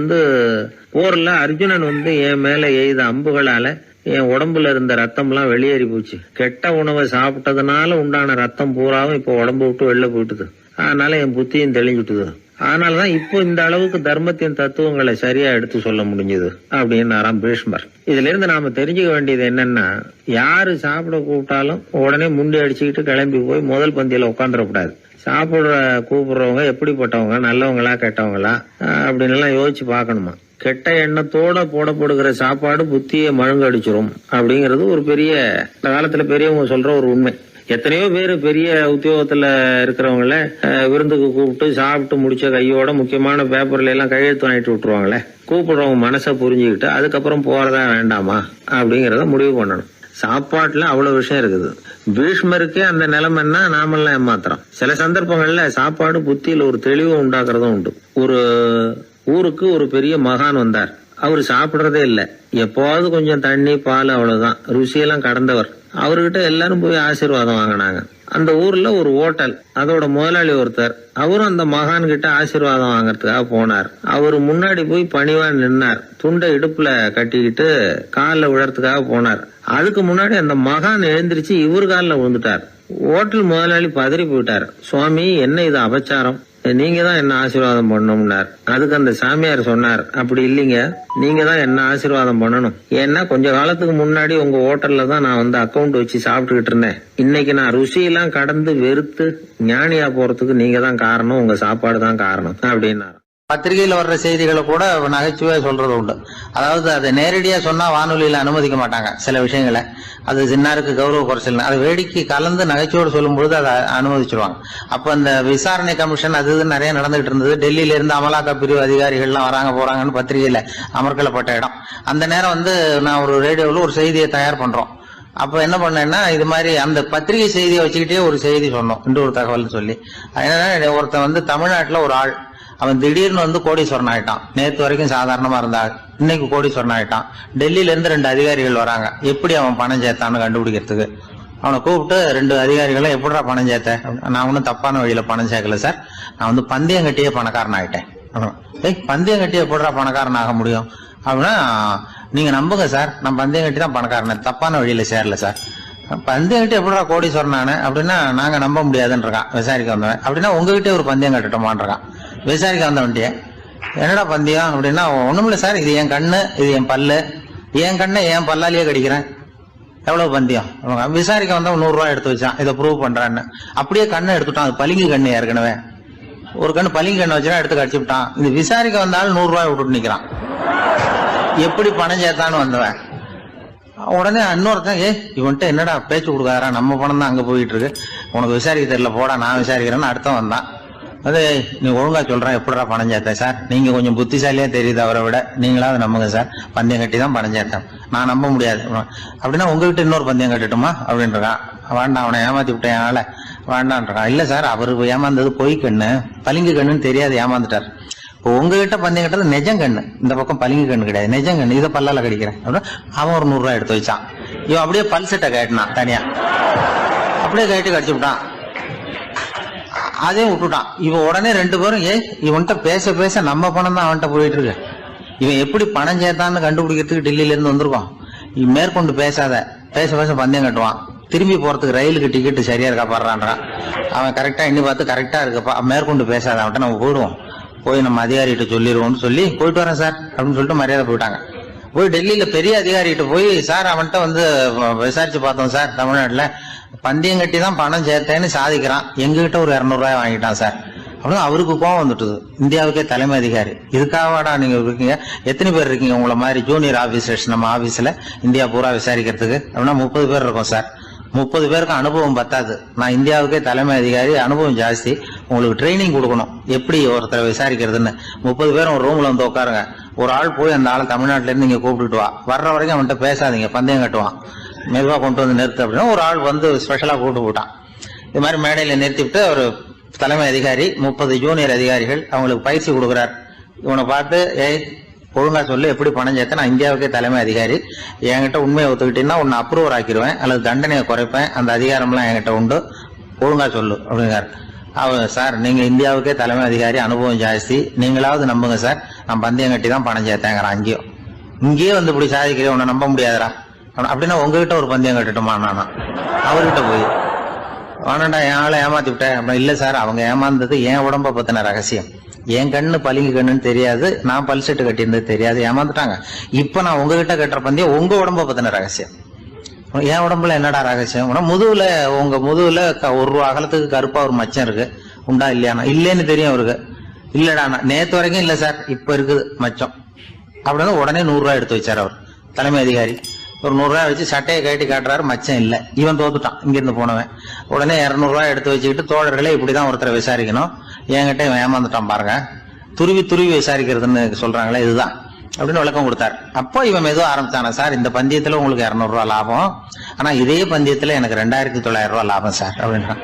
போர்ல அர்ஜுனன் என் மேல எய்த அம்புகளால என் உடம்புல இருந்த ரத்தம் எல்லாம் வெளியேறி போச்சு. கெட்ட உணவை சாப்பிட்டதுனால உண்டான ரத்தம் பூராவும் இப்போ உடம்பு விட்டு வெளில போயிட்டுது. அதனால என் புத்தியும் தெளிஞ்சுட்டுது. அதனாலதான் இப்போ இந்த அளவுக்கு தர்மத்தின் தத்துவங்களை சரியா எடுத்து சொல்ல முடிஞ்சது அப்படின்னு பீஷ்மர். இதுல இருந்து நாம தெரிஞ்சுக்க வேண்டியது என்னன்னா, யாரு சாப்பிட கூப்பிட்டாலும் உடனே முண்டி அடிச்சுக்கிட்டு கிளம்பி போய் முதல் பந்தியில உட்காந்துடக்கூடாது. சாப்பிடுற கூப்பிடுறவங்க எப்படிப்பட்டவங்க, நல்லவங்களா கெட்டவங்களா அப்படின்னு எல்லாம் யோசிச்சு பாக்கணுமா. கெட்ட எண்ணத்தோட போடப்படுகிற சாப்பாடு புத்தியை மழுங்கடிச்சிரும் அப்படிங்கறது ஒரு பெரிய இந்த காலத்துல பெரியவங்க சொல்ற ஒரு உண்மை. எத்தனையோ பேர் பெரிய உத்தியோகத்துல இருக்கிறவங்கள விருந்துக்கு கூப்பிட்டு சாப்பிட்டு முடிச்ச கையோட முக்கியமான பேப்பர்ல எல்லாம் கையெழுத்து வாங்கிட்டு விட்டுருவாங்களே. கூப்பிடுறவங்க மனசை புரிஞ்சுக்கிட்டு அதுக்கப்புறம் போறதா வேண்டாமா அப்படிங்கறத முடிவு பண்ணணும். சாப்பாட்டுல அவ்வளவு விஷயம் இருக்குது. பீஷ்மருக்கே அந்த நிலைமைன்னா நாமெல்லாம் ஏமாத்திரம். சில சந்தர்ப்பங்கள்ல சாப்பாடு புத்தியில ஒரு தெளிவு உண்டாக்குறதும் உண்டு. ஒரு ஊருக்கு ஒரு பெரிய மகான் வந்தார். அவர் சாப்பிடுறதே இல்லை, எப்போவாவது கொஞ்சம் தண்ணி பால் அவ்வளவுதான். ருசியெல்லாம் கடந்தவர். அவர்கிட்ட எல்லாரும் போய் ஆசீர்வாதம் வாங்கினாங்க. அந்த ஊர்ல ஒரு ஹோட்டல், அதோட முதலாளி ஒருத்தர், அவரும் அந்த மகான் கிட்ட ஆசீர்வாதம் வாங்கறதுக்காக போனார். அவரு முன்னாடி போய் பணிவா நின்னார். துண்டை இடுப்புல கட்டிக்கிட்டு காலில் விழறதுக்காக போனார். அதுக்கு முன்னாடி அந்த மகான் எழுந்திருச்சு இவர் காலில் விழுந்துட்டார். ஹோட்டல் முதலாளி பதறி போயிட்டார். சுவாமி, என்ன இது அபச்சாரம், நீங்க தான் என்ன ஆசீர்வாதம் பண்ணணும்னார். அதுக்கு அந்த சாமியார் சொன்னார், அப்படி இல்லைங்க, நீங்க தான் என்ன ஆசீர்வாதம் பண்ணணும். ஏன்னா கொஞ்ச காலத்துக்கு முன்னாடி உங்க ஹோட்டல்ல தான் நான் வந்து அக்கௌண்ட் வச்சு சாப்பிட்டுக்கிட்டு இருந்தேன். இன்னைக்கு நான் ருசியெல்லாம் கடந்து வெறுத்து ஞானியா போறதுக்கு நீங்க தான் காரணம், உங்க சாப்பாடு தான் காரணம் அப்படின்னாரு. பத்திரிகையில வர்ற செய்திகளை கூட நகைச்சுவையா சொல்றது உண்டு. அதாவது அதை நேரடியா சொன்னா வானொலியில அனுமதிக்க மாட்டாங்க சில விஷயங்களை. அது சின்னாருக்கு கௌரவ குறைச்சல், அது வேடிக்கை கலந்து நகைச்சுவோடு சொல்லும் பொழுது அதை அனுமதிச்சிருவாங்க. அப்ப அந்த விசாரணை கமிஷன் அது இது நிறைய நடந்துகிட்டு இருந்தது. டெல்லியில இருந்து அமலாக்க பிரிவு அதிகாரிகள்லாம் வராங்க போறாங்கன்னு பத்திரிகையில அமர்க்கலப்பட்ட இடம். அந்த நேரம் வந்து நான் ஒரு ரேடியோவில் ஒரு செய்தியை தயார் பண்றோம். அப்ப என்ன பண்ணேன்னா, இது மாதிரி அந்த பத்திரிகை செய்தியை வச்சுக்கிட்டே ஒரு செய்தி சொன்னோம், இன்னொரு தகவல் சொல்லி. அதனால ஒருத்தன் வந்து தமிழ்நாட்டுல ஒரு ஆள், அவன் திடீர்னு வந்து கோடீஸ்வரன் ஆயிட்டான். நேத்து வரைக்கும் சாதாரணமா இருந்தா இன்னைக்கு கோடீஸ்வரன் ஆயிட்டான். டெல்லியில இருந்து 2 அதிகாரிகள் வராங்க, எப்படி அவன் பணம் சேர்த்தான்னு கண்டுபிடிக்கிறதுக்கு. அவனை கூப்பிட்டு 2 அதிகாரிகளும் எப்படிடா பணம் சேர்த்த? நான் ஒன்னும் தப்பான வழியில பணம் சேர்க்கல சார், நான் வந்து பந்தயம் கட்டியே பணக்காரன் ஆயிட்டேன். பந்தயம் கட்டியே எப்படிடா பணக்காரன் ஆக முடியும் அப்படின்னா, நீங்க நம்புங்க சார், நான் பந்தயம் கட்டி தான் பணக்காரன், தப்பான வழியில சேரல சார். பந்தயம் கட்டி எப்படிடா கோடீஸ்வரன் ஆனு அப்படின்னா, நாங்க நம்ப முடியாதுன்றான் விசாரிக்க வந்தவன். அப்படின்னா உங்ககிட்ட ஒரு பந்தயம் கட்டட்டுமான்றான் விசாரிக்க வந்தவன்ட்டிய. என்னடா பந்தயம் அப்படின்னா, ஒண்ணுமில்ல சார், இது என் கண்ணு, இது என் பல்லு, என் கண்ணை என் பல்லாலேயே கடிக்கிறேன், எவ்வளவு பந்தயம். விசாரிக்க வந்தவன் 100 ரூபாய் எடுத்து வச்சான், இதை ப்ரூவ் பண்றான்னு. அப்படியே கண்ணை எடுத்துட்டான். அது பளிங்கு கண்ணு, ஏற்கனவே ஒரு கண்ணு பளிங்கு கண்ணு வச்சுனா எடுத்து கடிச்சு விட்டான். இது விசாரிக்க வந்தாலும் 100 ரூபாய் விட்டுட்டு நிக்கிறான். எப்படி பணம் சேர்த்தான்னு வந்தவன். உடனே இன்னொருத்தன், இவன்ட்டு என்னடா பேச்சு கொடுக்காரா, நம்ம பணம் தான் அங்க போயிட்டு இருக்கு, உனக்கு விசாரிக்க தெரியல, போடா நான் விசாரிக்கிறேன்னு அடுத்த வந்தான். அது நீ ஒழுங்கா சொல்றேன், எப்படிடா பணம் சேர்த்தேன் சார், நீங்க கொஞ்சம் புத்திசாலியா தெரியுது அவரை விட, நீங்களாவது நம்புங்க சார், பந்தயம் கட்டி தான் பணம் சேர்த்தேன், நான் நம்ப முடியாது அப்படின்னா உங்ககிட்ட இன்னொரு பந்தயம் கட்டட்டுமா அப்படின்றான். வேண்டாம், அவனை ஏமாத்தி விட்டேன் ஆள வேண்டான்றான். இல்ல சார், அவரு ஏமாந்தது பொய் கண்ணு, பளிங்கு கண்ணுன்னு தெரியாது, ஏமாந்துட்டார். இப்போ உங்ககிட்ட பந்தயம் கட்டுறது நெஜம் கண்ணு, இந்த பக்கம் பளிங்கு கண்ணு கிடையாது, நெஜம் கண்ணு, இதை பல்லால கடிக்கிறேன் அப்படின்னா அவன் ஒரு 100 ரூபாய் எடுத்து வச்சான். இவன் அப்படியே பல்செட்டை கேட்டினான் தனியா, அப்படியே கேட்டு கடிச்சு விட்டான். அதையும் விட்டுட்டான். இவன் உடனே 2 பேரும், இவன்கிட்ட பேச பேச நம்ம பணம் தான் அவன்கிட்ட போயிட்டு இருக்கு, இவன் எப்படி பணம் சேர்த்தான்னு கண்டுபிடிக்கிறதுக்கு டெல்லியில இருந்து வந்திருக்கோம், இவன் மேற்கொண்டு பேசாத, பேச பேச பந்தயம் கட்டுவான். திரும்பி போறதுக்கு ரயிலுக்கு டிக்கெட் சரியா இருக்கா பாடுறான்றான். அவன் கரெக்டா எண்ணி பார்த்து கரெக்டா இருக்குப்பா, மேற்கொண்டு பேசாத, அவன்கிட்ட நம்ம போயிடுவோம், போய் நம்ம அதிகாரிகிட்ட சொல்லிடுவோம்னு சொல்லி போயிட்டு வரேன் சார் அப்படின்னு சொல்லிட்டு மரியாதை போயிட்டாங்க. போய் டெல்லியில பெரிய அதிகாரிகிட்ட போய், சார் அவன்கிட்ட வந்து விசாரிச்சு பார்த்தோம் சார், தமிழ்நாட்டுல பந்தயம் கட்டி தான் பணம் சேர்த்தேன்னு சாதிக்கிறான், எங்ககிட்ட ஒரு 200 ரூபாய் வாங்கிட்டான் சார் அப்படின்னு. அவருக்கு கோவம் வந்துட்டுது. இந்தியாவுக்கே தலைமை அதிகாரி, இதுக்காகவாடா நீங்க இருக்கீங்க, எத்தனை பேர் இருக்கீங்க உங்களை மாதிரி ஜூனியர் ஆபீசர்ஸ் நம்ம ஆபீஸ்ல இந்தியா பூரா விசாரிக்கிறதுக்கு அப்படின்னா 30 பேர் இருக்கோம் சார். 30 பேருக்கு அனுபவம் பத்தாது, நான் இந்தியாவுக்கே தலைமை அதிகாரி, அனுபவம் ஜாஸ்தி, உங்களுக்கு ட்ரைனிங் கொடுக்கணும் எப்படி ஒருத்தரை விசாரிக்கிறதுன்னு. 30 பேரும் ஒரு ரூம்ல வந்து உட்காருங்க, ஒரு ஆள் போய் அந்த ஆள் தமிழ்நாட்டுல இருந்து இங்க கூப்பிட்டுட்டு வா, வர்ற வரைக்கும் அவன்கிட்ட பேசாதீங்க, பந்தயம் கட்டுவான், மெதுவா கொண்டு வந்து நிறுத்து அப்படின்னா ஒரு ஆள் வந்து ஸ்பெஷலா கூப்பிட்டு போட்டான். இது மாதிரி மேடையில நிறுத்திவிட்டு ஒரு தலைமை அதிகாரி 30 ஜூனியர் அதிகாரிகள் அவங்களுக்கு பயிற்சி கொடுக்குறார். இவனை பார்த்து, ஒழுங்கா சொல்லு, எப்படி பணம் சேர்த்த, நான் இந்தியாவுக்கே தலைமை அதிகாரி, என்கிட்ட உண்மையை ஒத்துக்கிட்டீங்கன்னா உன்னை அப்ரூவர் ஆக்கிடுவேன் அல்லது தண்டனையை குறைப்பேன், அந்த அதிகாரம்லாம் என்கிட்ட உண்டு, ஒழுங்கா சொல்லு அப்படிங்கிறார். அவர், சார் நீங்க இந்தியாவுக்கே தலைமை அதிகாரி, அனுபவம் ஜாஸ்தி, நீங்களாவது நம்புங்க சார், நான் பந்தயம் கட்டி தான் பணம் சேர்த்தேங்கிறான். இங்கேயே வந்து இப்படி சாதிக்கிறேன், உன்னை நம்ப முடியாதரா அப்படின்னா உங்ககிட்ட ஒரு பந்தயம் கட்டட்டுமா நானா அவர்கிட்ட போய், வேணாண்டா என் ஆளை ஏமாத்தி விட்டேன் அப்படின்னா. இல்ல சார், அவங்க ஏமாந்தது என் உடம்ப பத்தின ரகசியம், என் கண்ணு பளிங்கு கண்ணுன்னு தெரியாது, நான் பல்செட்டு கட்டியிருந்தது தெரியாது, ஏமாந்துட்டாங்க. இப்ப நான் உங்ககிட்ட கட்டுற பந்தயம் உங்க உடம்ப பத்தின ரகசியம். என் உடம்புல என்னடா ரகசியம், முதுகுல, உங்க முதுகுல 1 ரூபா அகலத்துக்கு கருப்பா ஒரு மச்சம் இருக்கு, உண்டா இல்லையானா? இல்லேன்னு தெரியும் அவருக்கு. இல்லடா, நேத்து வரைக்கும் இல்ல சார், இப்ப இருக்குது மச்சம் அப்படின்னு. உடனே 100 ரூபாய் எடுத்து வச்சார் அவர் தலைமை அதிகாரி. ஒரு 100 ரூபாய் வச்சு சட்டையை கட்டி காட்டுறாரு, மச்சம் இல்ல. இவன் தோத்துட்டான், இங்கிருந்து போனவன். உடனே 200 ரூபாய் எடுத்து வச்சுக்கிட்டு, தோழர்களே இப்படிதான் ஒருத்தரை விசாரிக்கணும், என்கிட்ட இவன் ஏமாந்துட்டான் பாருங்க, துருவி துருவி விசாரிக்கிறதுன்னு சொல்றாங்களே இதுதான் அப்படின்னு விளக்கம் கொடுத்தாரு. அப்போ இவன் மெதுவா ஆரம்பிச்சானா, சார் இந்த பந்தயத்துல உங்களுக்கு 200 ரூபாய் லாபம், ஆனா இதே பந்தயத்துல எனக்கு 2900 ரூபாய் லாபம் சார் அப்படின்றான்.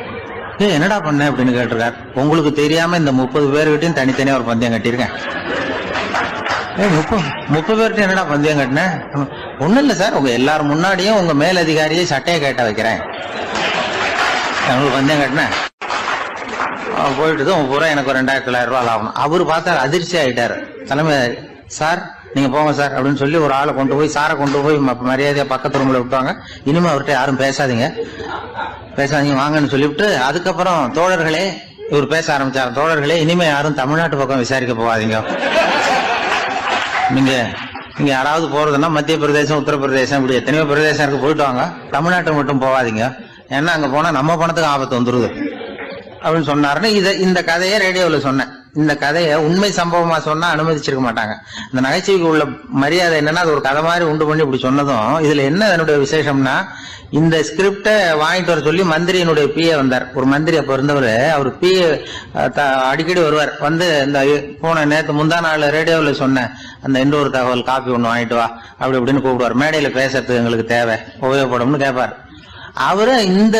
என்னடா பண்ண அப்படின்னு கேட்டிருக்காரு. உங்களுக்கு தெரியாம இந்த 30 பேர்கிட்டையும் தனித்தனியா ஒரு பந்தயம் கட்டியிருக்கேன், 30 பேர்கிட்ட என்னடா பந்தயம் கட்டினேன்? ஒண்ணும் இல்ல சார், உங்க எல்லாரும் முன்னாடியும் உங்க மேல் அதிகாரியை சட்டையை கேட்ட வைக்கிறேன், உங்களுக்கு பந்தயம் கட்டினேன். போயிட்டு பூரா எனக்கு 2,900 ரூபாய் ஆகணும். அவரு பார்த்தாரு, அதிர்ச்சி ஆயிட்டாரு. தலைமை, சார் நீங்க போங்க சார் அப்படின்னு சொல்லி ஒரு ஆளை கொண்டு போய், சாரை கொண்டு போய் மரியாதையா பக்கத்து ரூம்ல விட்டாங்க. இனிமே அவர்கிட்ட யாரும் பேசாதீங்க வாங்கன்னு சொல்லிவிட்டு, அதுக்கப்புறம் தோழர்களே, இவர் பேச ஆரம்பிச்சாரு, தோழர்களே இனிமே யாரும் தமிழ்நாட்டு பக்கம் விசாரிக்க போகாதீங்க. நீங்க யாராவது போறதுன்னா மத்திய பிரதேசம், உத்தரப்பிரதேசம், இப்படி எத்தனையோ பிரதேசம் இருக்கு, போயிட்டு வாங்க. தமிழ்நாட்டை மட்டும் போகாதீங்க, ஏன்னா அங்க போனா நம்ம பணத்துக்கு ஆபத்து வந்துருது அப்படின்னு சொன்னாருன்னு இந்த கதையை ரேடியோவில் சொன்னேன். இந்த கதையை உண்மை சம்பவமா சொன்னா அனுமதிச்சிருக்க மாட்டாங்க. இந்த நகைச்சுவைக்கு உள்ள மரியாதை என்னன்னா, அது ஒரு கதை மாதிரி உண்டு பண்ணி இப்படி சொன்னதும், இதுல என்ன என்னுடைய விசேஷம்னா, இந்த ஸ்கிரிப்டை வாங்கிட்டு வர சொல்லி மந்திரியினுடைய பிஏ வந்தார். ஒரு மந்திரி அப்ப இருந்தவர், அவர் பிஏ அடிக்கடி வருவார். வந்து இந்த போன நேற்று முந்தா நாள் ரேடியோவில் சொன்ன அந்த இன்னொரு தகவல் காப்பி ஒண்ணு வாங்கிட்டு வா அப்படி இப்படின்னு கூப்பிடுவார். மேடையில பேசுறதுக்கு எங்களுக்கு தேவை, உபயோகப்படும்னு கேட்பார். அவரு இந்த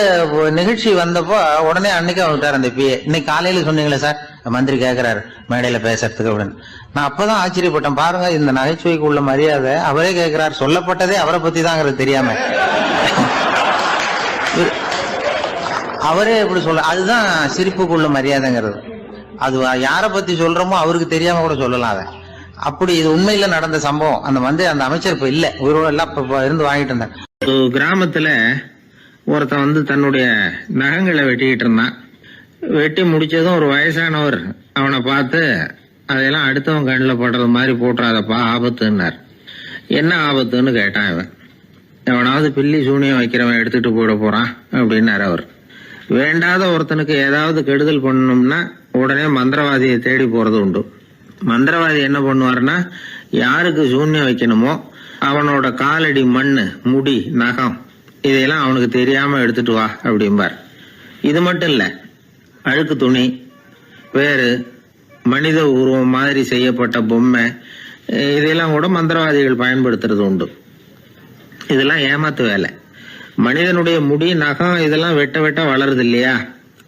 நிகழ்ச்சி வந்தப்போ உடனே அன்னைக்கு வந்துட்டார் அந்த பிஏ. இன்னைக்கு காலையில சொன்னீங்களே சார், மந்திரி கேட்கிறாரு மேடையில பேசுறதுக்கு அப்படின்னு. நான் அப்பதான் ஆச்சரியப்பட்டேன். பாருங்க, இந்த நகைச்சுவைக்கு உள்ள மரியாதை அவரே கேட்கிறார். சொல்லப்பட்டதே அவரை பத்தி தாங்கிறது தெரியாம அவரே எப்படி சொல்ல, அதுதான் சிரிப்புக்குள்ள மரியாதைங்கிறது. அது யார பத்தி சொல்றோமோ அவருக்கு தெரியாம கூட சொல்லலாம். அதை அப்படி இது உண்மையில நடந்த சம்பவம். அந்த அமைச்சர் இப்ப இல்ல, உயிரோட எல்லாம் இருந்து வாங்கிட்டு இருந்தார். ஒரு கிராமத்துல ஒருத்தன் வந்து தன்னுடைய நகங்களை வெட்டிக்கிட்டு இருந்தான். வெட்டி முடிச்சதும் ஒரு வயசானவர் அவனை பார்த்து, அதையெல்லாம் அடுத்தவன் கண்ணில் படுறது மாதிரி போட்டுறாதப்பா, ஆபத்துன்னார். என்ன ஆபத்துன்னு கேட்டான் இவன். எவனாவது பில்லி சூனியம் வைக்கிறவன் எடுத்துட்டு போயிட போறான் அப்படின்னாரு அவர். வேண்டாத ஒருத்தனுக்கு ஏதாவது கெடுதல் பண்ணணும்னா உடனே மந்திரவாதியை தேடி போறது உண்டு. மந்திரவாதி என்ன பண்ணுவாருன்னா, யாருக்கு சூன்யம் வைக்கணுமோ அவனோட காலடி மண்ணு, முடி, நகம் இதையெல்லாம் அவனுக்கு தெரியாம எடுத்துட்டு வா அப்படிம்பார். இது மட்டும் இல்ல, அழுக்கு துணி, வேறு மனித உருவம் மாதிரி செய்யப்பட்ட பொம்மை, இதெல்லாம் கூட மந்திரவாதிகள் பயன்படுத்துறது உண்டு. இதெல்லாம் ஏமாத்து வேலை. மனிதனுடைய முடி, நகம் இதெல்லாம் வெட்ட வெட்ட வளருது இல்லையா,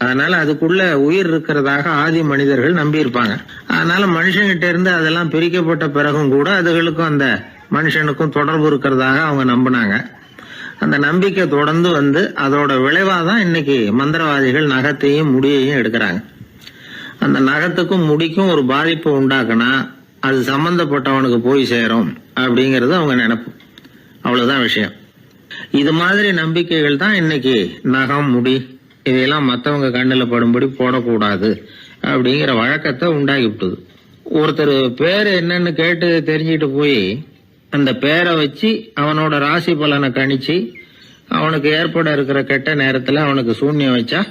அதனால அதுக்குள்ள உயிர் இருக்கிறதாக ஆதி மனிதர்கள் நம்பி இருப்பாங்க. அதனால மனுஷங்கிட்ட இருந்து அதெல்லாம் பிரிக்கப்பட்ட பிறகும் கூட அதுகளுக்கும் அந்த மனுஷனுக்கும் தொடர்பு இருக்கிறதாக அவங்க நம்பினாங்க. அந்த நம்பிக்கை தொடர்ந்து வந்து அதோட விளைவாதான் இன்னைக்கு மந்திரவாதிகள் நகத்தையும் முடியையும் எடுக்கிறாங்க. அந்த நகத்துக்கும் முடிக்கும் ஒரு பாதிப்பு உண்டாக்குனா அது சம்பந்தப்பட்டவனுக்கு போய் சேரும் அப்படிங்கறது அவங்க நினைப்பு. அவ்வளவுதான் விஷயம். இது மாதிரி நம்பிக்கைகள் தான் இன்னைக்கு நகம், முடி இதையெல்லாம் மற்றவங்க கண்ணில் படும்படி போடக்கூடாது அப்படிங்கிற வழக்கத்தை உண்டாக்கி விட்டுது. ஒருத்தர் பேரு என்னன்னு கேட்டு தெரிஞ்சுட்டு போய் அந்த பேரை வச்சு அவனோட ராசி பலனை கணிச்சு அவனுக்கு ஏற்பட இருக்கிற கெட்ட நேரத்துல அவனுக்கு சூன்யம் வச்சா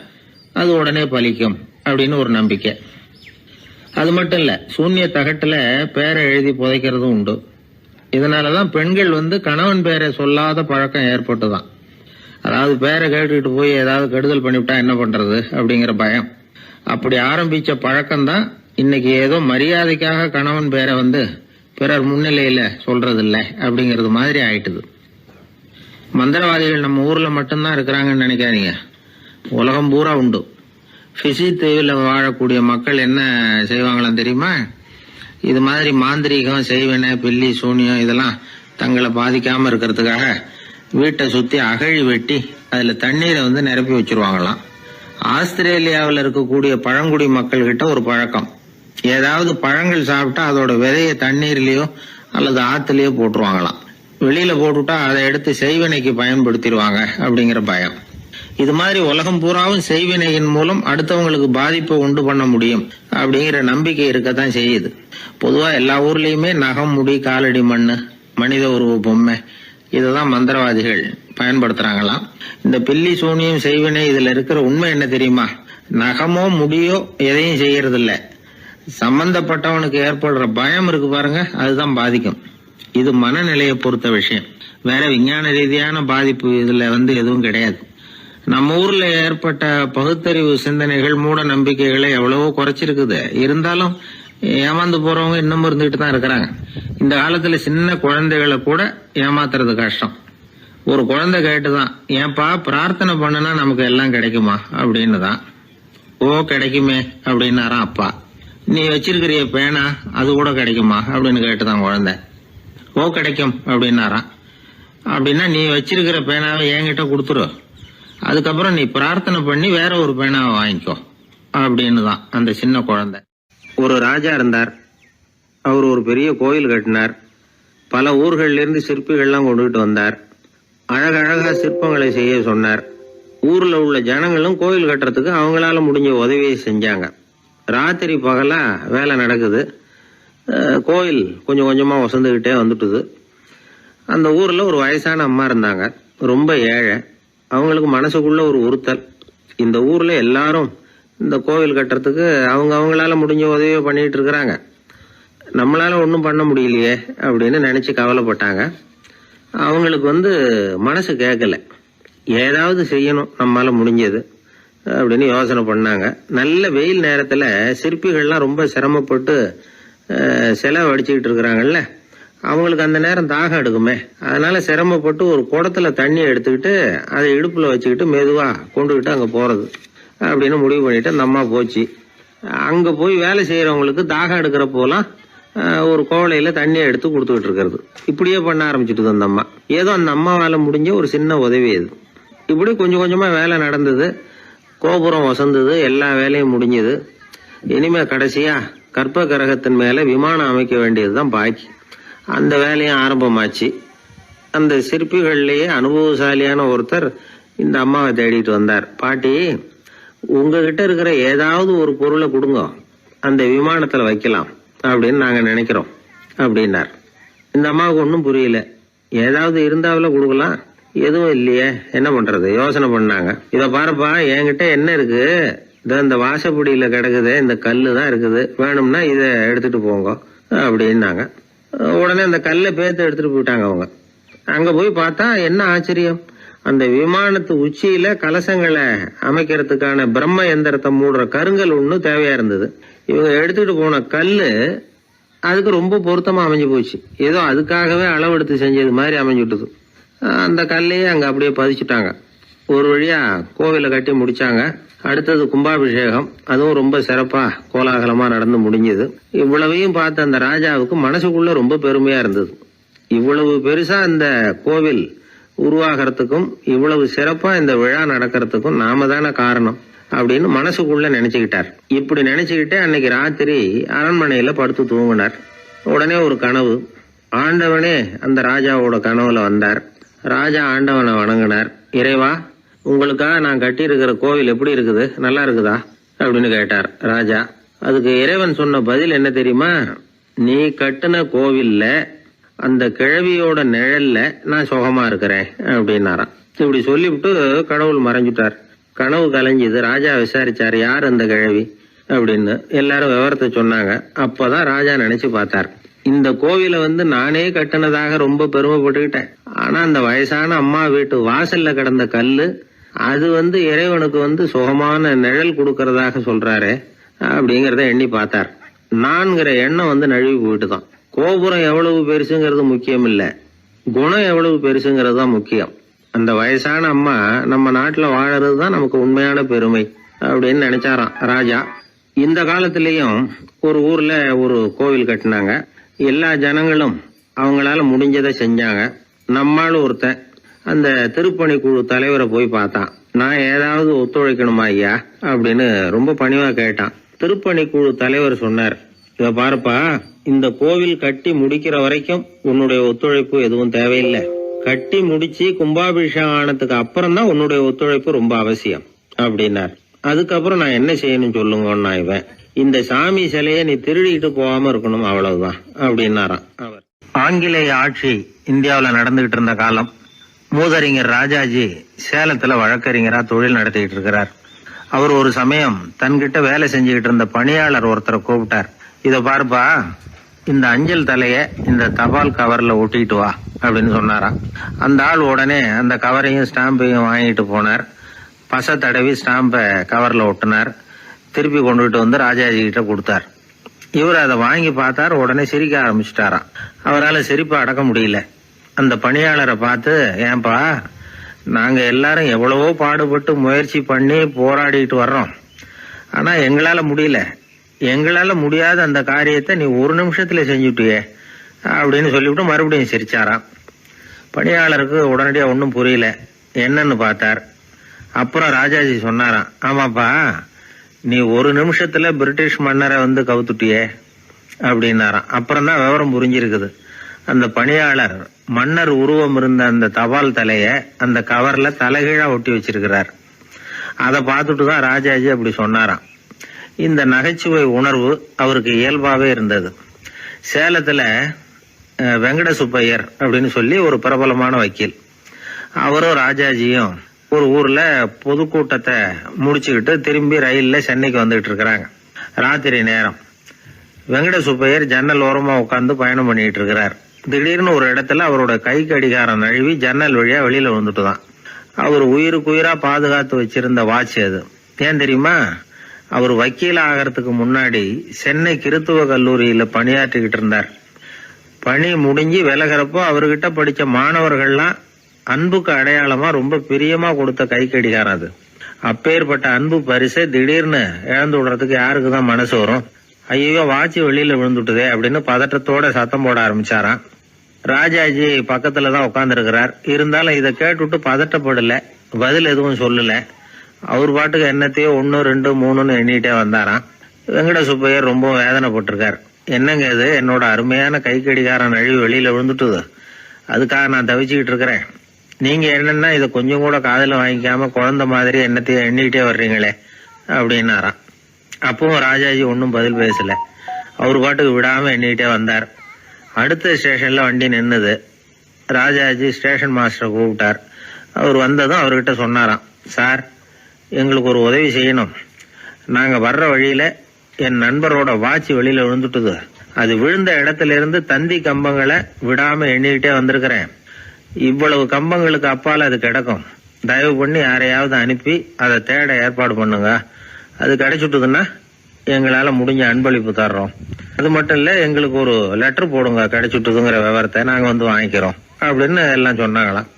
அது உடனே பலிக்கும் அப்படின்னு ஒரு நம்பிக்கை. அது மட்டும் இல்ல, சூன்ய தகட்டுல பேரை எழுதி புதைக்கிறதும் உண்டு. இதனாலதான் பெண்கள் வந்து கணவன் பேரை சொல்லாத பழக்கம் ஏற்பட்டுதான். அதாவது பேரை கேட்டுக்கிட்டு போய் ஏதாவது கெடுதல் பண்ணிவிட்டா என்ன பண்றது அப்படிங்கிற பயம். அப்படி ஆரம்பிச்ச பழக்கம்தான் இன்னைக்கு ஏதோ மரியாதைக்காக கணவன் பேரை வந்து பிறர் முன்னிலையில சொல்றது இல்லை அப்படிங்கறது மாதிரி ஆயிட்டுது. மந்திரவாதிகள் நம்ம ஊர்ல மட்டும்தான் இருக்கிறாங்கன்னு நினைக்காதீங்க, உலகம் பூரா உண்டு. பிசி தீவில் வாழக்கூடிய மக்கள் என்ன செய்வாங்களாம் தெரியுமா? இது மாதிரி மாந்திரீகம், செய்வன, பில்லி, சூனியம் இதெல்லாம் தங்களை பாதிக்காம இருக்கிறதுக்காக வீட்டை சுத்தி அகழி வெட்டி அதுல தண்ணீரை வந்து நிரப்பி வச்சிருவாங்களாம். ஆஸ்திரேலியாவில் இருக்கக்கூடிய பழங்குடி மக்கள் கிட்ட ஒரு பழக்கம், ஏதாவது பழங்கள் சாப்பிட்டா அதோட விதைய தண்ணீர்லயோ அல்லது ஆத்துலயோ போட்டுருவாங்களாம். வெளியில போட்டுட்டா அதை எடுத்து செய்வினைக்கு பயன்படுத்திடுவாங்க அப்படிங்கிற பயம். இது மாதிரி உலகம் பூராவும் செய்வினையின் மூலம் அடுத்தவங்களுக்கு பாதிப்பை உண்டு பண்ண முடியும் அப்படிங்கிற நம்பிக்கை இருக்கத்தான் செய்யுது. பொதுவா எல்லா ஊர்லயுமே நகம், முடி, காலடி மண்ணு, மனித உருவ பொம்மை இததான் மந்திரவாதிகள் பயன்படுத்துறாங்களாம். இந்த பில்லி, சூனியம், செய்வினை இதுல இருக்கிற உண்மை என்ன தெரியுமா? நகமோ முடியோ எதையும் செய்யறது இல்ல, சம்பந்தப்பட்டவனுக்கு ஏற்படுற பயம் இருக்கு பாருங்க, அதுதான் பாதிக்கும். இது மனநிலையை பொறுத்த விஷயம். வேற விஞ்ஞான ரீதியான பாதிப்பு இதுல வந்து எதுவும் கிடையாது. நம்ம ஊர்ல ஏற்பட்ட பகுத்தறிவு சிந்தனைகள், மூட நம்பிக்கைகளை எவ்வளவோ குறைச்சிருக்குது. இருந்தாலும் ஏமாந்து போறவங்க இன்னும் இருந்துகிட்டு தான் இருக்கிறாங்க. இந்த காலத்துல சின்ன குழந்தைகளை கூட ஏமாத்துறது கஷ்டம். ஒரு குழந்தை கேட்டுதான், ஏன்பா பிரார்த்தனை பண்ணுனா நமக்கு எல்லாம் கிடைக்குமா அப்படின்னு தான். ஓ கிடைக்குமே அப்படின்னாராம் அப்பா. நீ வச்சிருக்கிறிய பேனா அது கூட கிடைக்குமா அப்படின்னு கேட்டுதான் குழந்தை. ஓ கிடைக்கும் அப்படின்னாராம். அப்படின்னா நீ வச்சிருக்கிற பேனாவை என்கிட்ட கொடுத்துரு, அதுக்கப்புறம் நீ பிரார்த்தனை பண்ணி வேற ஒரு பேனாவை வாங்கிக்கோ அப்படின்னு தான் அந்த சின்ன குழந்தை. ஒரு ராஜா இருந்தார். அவர் ஒரு பெரிய கோயில் கட்டினார். பல ஊர்கள்ல இருந்து சிற்பிகள்லாம் கொண்டுகிட்டு வந்தார். அழகழகா சிற்பங்களை செய்ய சொன்னார். ஊர்ல உள்ள ஜனங்களும் கோயில் கட்டுறதுக்கு அவங்களால முடிஞ்ச உதவியை செஞ்சாங்க. ராத்திரி பகலா வேலை நடக்குது. கோயில் கொஞ்சம் கொஞ்சமா வசந்துகிட்டே வந்துட்டுது. அந்த ஊர்ல ஒரு வயசான அம்மா இருந்தாங்க, ரொம்ப ஏழை. அவங்களுக்கு மனசுக்குள்ள ஒரு உறுத்தல், இந்த ஊர்ல எல்லாரும் இந்த கோவில் கட்டுறதுக்கு அவங்களால முடிஞ்ச உதவியை பண்ணிட்டு இருக்கிறாங்க, நம்மளால ஒன்றும் பண்ண முடியலையே அப்படின்னு நினைச்சு கவலைப்பட்டாங்க. அவங்களுக்கு மனசு கேட்கல, ஏதாவது செய்யணும் நம்மளால முடிஞ்சது அப்படின்னு யோசனை பண்ணாங்க. நல்ல வெயில் நேரத்துல சிற்பிகள்லாம் ரொம்ப சிரமப்பட்டு சிலை வடிச்சுக்கிட்டு இருக்கிறாங்கல்ல, அவங்களுக்கு அந்த நேரம் தாகம் எடுக்குமே, அதனால சிரமப்பட்டு ஒரு குடத்துல தண்ணி எடுத்துக்கிட்டு அதை இடுப்புல வச்சுக்கிட்டு மெதுவா கொண்டுகிட்டு அங்க போறது அப்படின்னு முடிவு பண்ணிட்டு அந்த அம்மா போச்சு. அங்க போய் வேலை செய்யறவங்களுக்கு தாகம் எடுக்கிற போலாம் ஒரு கோவலையில தண்ணியை எடுத்து கொடுத்துக்கிட்டு இருக்கிறது. இப்படியே பண்ண ஆரம்பிச்சுட்டு அந்த அம்மா. ஏதோ அந்த அம்மாவால முடிஞ்ச ஒரு சின்ன உதவி அது. இப்படி கொஞ்சம் கொஞ்சமா வேலை நடந்தது. கோபுரம் வசந்தது, எல்லா வேலையும் முடிஞ்சது. இனிமே கடைசியா கற்ப கிரகத்தின் மேல விமானம் அமைக்க வேண்டியதுதான் பாக்கி. அந்த வேலையும் ஆரம்பமாச்சு. அந்த சிற்பிகள்லயே அனுபவசாலியான ஒருத்தர் இந்த அம்மாவை தேடிட்டு வந்தார். பாட்டி, உங்ககிட்ட இருக்கிற ஏதாவது ஒரு பொருளை கொடுங்க, அந்த விமானத்துல வைக்கலாம் அப்படின்னு நாங்க நினைக்கிறோம் அப்படின்னார். இந்த அம்மாவுக்கு ஒன்றும் புரியல. ஏதாவது இருந்தாவில கொடுக்கலாம், எதுவும் இல்லையே, என்ன பண்றது யோசனை பண்ணாங்க. இத பாருப்பா, என்கிட்ட என்ன இருக்கு, இந்த வாசப்படியில கிடக்குது, இந்த கல்லு தான் இருக்குது, வேணும்னா இத எடுத்துட்டு போங்க அப்படின்னாங்க. உடனே அந்த கல்லை பேத்து எடுத்துட்டு போயிட்டாங்க அவங்க. அங்க போய் பார்த்தா என்ன ஆச்சரியம், அந்த விமானத்து உச்சியில கலசங்களை அமைக்கிறதுக்கான பிரம்ம எந்திரத்தை மூடுற கருங்கல் ஒண்ணு தேவையா இருந்தது. இவங்க எடுத்துட்டு போன கல்லு அதுக்கு ரொம்ப பொருத்தமா அமைஞ்சு போச்சு. ஏதோ அதுக்காகவே அளவெடுத்து செஞ்சது மாதிரி அமைஞ்சுட்டுது. அந்த கல்லையே அங்க அப்படியே பதிச்சுட்டாங்க. ஒரு வழியா கோவிலை கட்டி முடிச்சாங்க. அடுத்தது கும்பாபிஷேகம். அதுவும் ரொம்ப சிறப்பா கோலாகலமா நடந்து முடிஞ்சது. இவ்வளவையும் பார்த்த அந்த ராஜாவுக்கு மனசுக்குள்ள ரொம்ப பெருமையா இருந்தது. இவ்வளவு பெருசா இந்த கோவில் உருவாகிறதுக்கும் இவ்வளவு சிறப்பா இந்த விழா நடக்கிறதுக்கும் நாம தானே காரணம் அப்படின்னு மனசுக்குள்ள நினைச்சுக்கிட்டார். இப்படி நினைச்சுக்கிட்டே அன்னைக்கு ராத்திரி அரண்மனையில படுத்து தூங்கினார். உடனே ஒரு கனவு. ஆண்டவனே அந்த ராஜாவோட கனவுல வந்தார். ராஜா ஆண்டவனை வணங்கினார். இறைவா, உங்களுக்காக நான் கட்டி இருக்கிற கோவில் எப்படி இருக்குது, நல்லா இருக்குதா அப்படின்னு கேட்டார் ராஜா. அதுக்கு இறைவன் சொன்ன பதில் என்ன தெரியுமா, நீ கட்டின கோவில்ல அந்த கிழவியோட நிழல்ல நான் சுகமா இருக்கிறேன் அப்படின்னாராம். இப்படி சொல்லிவிட்டு கடவுள் மறைஞ்சுட்டார். கனவு கலைஞ்சது. ராஜா விசாரிச்சார், யார் அந்த கிழவி அப்படின்னு. எல்லாரும் விவரத்தை சொன்னாங்க. அப்பதான் ராஜா நினைச்சு பார்த்தார், இந்த கோவிலை நானே கட்டினதாக ரொம்ப பெருமைப்பட்டுக்கிட்டேன். ஆனா அந்த வயசான அம்மா வீட்டு வாசல்ல கிடந்த கல்லு அது இறைவனுக்கு சுகமான நிழல் கொடுக்கறதாக சொல்றாரு அப்படிங்கறத எண்ணி பார்த்தார். நான்கிற எண்ணம் நழுவி போயிட்டுதான். கோபுரம் எவ்வளவு பெருசுங்கிறது முக்கியம் இல்ல, குணம் எவ்வளவு பெருசுங்கிறது தான் முக்கியம். அந்த வயசான அம்மா நம்ம நாட்டுல வாழறது தான் நமக்கு உண்மையான பெருமை அப்படின்னு நினைச்சாராம் ராஜா. இந்த காலத்திலயும் ஒரு ஊர்ல ஒரு கோவில் கட்டினாங்க. எல்லா ஜனங்களும் அவங்களால முடிஞ்சதை செஞ்சாங்க. நம்மால ஒருத்தன் அந்த திருப்பணி குழு தலைவரை போய் பார்த்தான். நான் ஏதாவது ஒத்துழைக்கணுமா ஐயா அப்படின்னு ரொம்ப பணிவா கேட்டான். திருப்பணி குழு தலைவர் சொன்னார், இத பாருப்பா, இந்த கோவில் கட்டி முடிக்கிற வரைக்கும் உன்னுடைய ஒத்துழைப்பு எதுவும் தேவையில்லை. கட்டி முடிச்சு கும்பாபிஷேகம் ஆனதுக்கு அப்புறம் தான் உன்னுடைய ஒத்துழைப்பு ரொம்ப அவசியம் அப்படின்னார். அதுக்கப்புறம் நான் என்ன செய்யணும் சொல்லுங்கன்னா, இவன் இந்த சாமி சிலையை நீ திருடிட்டு போகாம இருக்கணும், அவ்வளவுதான் அப்படின்னாராம் அவர். ஆங்கிலேய ஆட்சி இந்தியாவில் நடந்துகிட்டு இருந்த காலம். மூதறிஞர் ராஜாஜி சேலத்துல வழக்கறிஞரா தொழில் நடத்திக்கிட்டு இருக்கிறார். அவர் ஒரு சமயம் தன்கிட்ட வேலை செஞ்சுக்கிட்டு இருந்த பணியாளர் ஒருத்தரை கூப்பிட்டார். இத பாருப்பா, இந்த அஞ்சல் தலைய இந்த தபால் கவர்ல ஒட்டிட்டு வா அப்படின்னு சொன்னாராம். அந்த ஆள் உடனே அந்த கவரையும் ஸ்டாம்பையும் வாங்கிட்டு போனார். பசை தடவி ஸ்டாம்பை கவர்ல ஒட்டினார். திருப்பி கொண்டுகிட்டு ராஜாஜி கிட்ட கொடுத்தார். இவர் அதை வாங்கி பார்த்தார். உடனே சிரிக்க ஆரம்பிச்சிட்டாராம். அவரால் சிரிப்பை அடக்க முடியல. அந்த பணியாளரை பார்த்து, ஏன்பா, நாங்க எல்லாரும் எவ்வளவோ பாடுபட்டு முயற்சி பண்ணி போராடிட்டு வர்றோம், ஆனா எங்களால முடியல, எங்களால முடியாத அந்த காரியத்தை நீ ஒரு நிமிஷத்துல செஞ்சுட்டியே அப்படின்னு சொல்லிவிட்டு மறுபடியும் சிரிச்சாராம். பணியாளருக்கு உடனடியா ஒன்றும் புரியல, என்னன்னு பார்த்தார். அப்புறம் ராஜாஜி சொன்னாராம், ஆமாப்பா நீ ஒரு நிமிஷத்துல பிரிட்டிஷ் மன்னரை வந்து கவுத்துட்டியே அப்படின்னாராம். அப்புறம் தான் விவரம் புரிஞ்சிருக்குது. அந்த பணியாளர் மன்னர் உருவம் இருந்த அந்த தபால் தலைய அந்த கவர்ல தலைகீழா ஒட்டி வச்சிருக்கிறார். அதை பார்த்துட்டு தான் ராஜாஜி அப்படி சொன்னாராம். இந்த நகைச்சுவை உணர்வு அவருக்கு இயல்பாவே இருந்தது. சேலத்துல வெங்கட சுப்பையர் அப்படின்னு சொல்லி ஒரு பிரபலமான வக்கீல், அவரும் ராஜாஜியும் ஒரு ஊர்ல பொதுக்கூட்டத்தை முடிச்சுக்கிட்டு திரும்பி ரயில்ல சென்னைக்கு வந்துகிட்டு இருக்கிறாங்க. ராத்திரி நேரம். வெங்கட சுப்பையர் ஜன்னல் ஓரமா உட்காந்து பயணம் பண்ணிட்டு இருக்கிறார். திடீர்னு ஒரு இடத்துல அவரோட கை கடிகாரம் நழுவி ஜன்னல் வழியா வெளியில வந்துட்டு தான். அவர் உயிருக்குயிரா பாதுகாத்து வச்சிருந்த வாட்ச் அது. ஏன் தெரியுமா? அவர் வக்கீல் ஆகிறதுக்கு முன்னாடி சென்னை கிறித்துவ கல்லூரியில பணியாற்றிக்கிட்டு இருந்தார். பணி முடிஞ்சு விலகிறப்போ அவர்கிட்ட படிச்ச மாணவர்கள்லாம் அன்புக்கு அடையாளமா ரொம்ப பிரியமா கொடுத்த கை கடிகாரம் அது. அப்பேற்பட்ட அன்பு பரிசை திடீர்னு இழந்து விடுறதுக்கு யாருக்கு தான் மனசு வரும்? ஐயோ வாட்சி வெளியில விழுந்துட்டுதே அப்படின்னு பதற்றத்தோட சத்தம் போட ஆரம்பிச்சாராம். ராஜாஜி பக்கத்துலதான் உட்கார்ந்து இருக்கிறார். இருந்தாலும் இதை கேட்டுவிட்டு பதட்டப்படல, பதில் எதுவும் சொல்லல. அவர் பாட்டுக்கு என்னத்தையோ 1 2 3ன்னு எண்ணிட்டே வந்தாராம். வெங்கட சுப்பையர் ரொம்ப வேதனைப்பட்டிருக்கார். என்னங்க இது, என்னோட அருமையான கை கடிகாரம் நழுவி வெளியில விழுந்துட்டுது, அதுக்காக நான் தவிச்சுக்கிட்டு இருக்கிறேன். நீங்க என்னன்னா இதை கொஞ்சம் கூட காதுல வாங்கிக்காம குழந்தை மாதிரி என்னத்தையும் எண்ணிக்கிட்டே வர்றீங்களே அப்படின்னாராம். அப்பவும் ராஜாஜி ஒன்னும் பதில் பேசல. அவர் பாட்டுக்கு விடாம எண்ணிக்கிட்டே வந்தார். அடுத்த ஸ்டேஷன்ல வண்டி நின்னுது. ராஜாஜி ஸ்டேஷன் மாஸ்டரை கூப்பிட்டார். அவர் வந்ததும் அவர்கிட்ட சொன்னாராம், சார் எங்களுக்கு ஒரு உதவி செய்யணும். நாங்க வர்ற வழியில என் நண்பரோட வாட்சி வெளியில விழுந்துட்டுது. அது விழுந்த இடத்துல இருந்து தந்தி கம்பங்களை விடாம எண்ணிக்கிட்டே வந்திருக்கிறேன். இவ்வளவு கம்பங்களுக்கு அப்பால அது கிடக்கும். தயவு பண்ணி யாரையாவது அனுப்பி அதை தேட ஏற்பாடு பண்ணுங்க. அது கிடைச்சுட்டுதுன்னா எங்களால முடிஞ்ச அன்பளிப்பு தர்றோம். அது மட்டும் இல்ல, எங்களுக்கு ஒரு லெட்டர் போடுங்க, கிடைச்சுட்டுதுங்கிற விவரத்தை நாங்க வந்து வாங்கிக்கிறோம் அப்படின்னு எல்லாம் சொன்னாங்களாம்.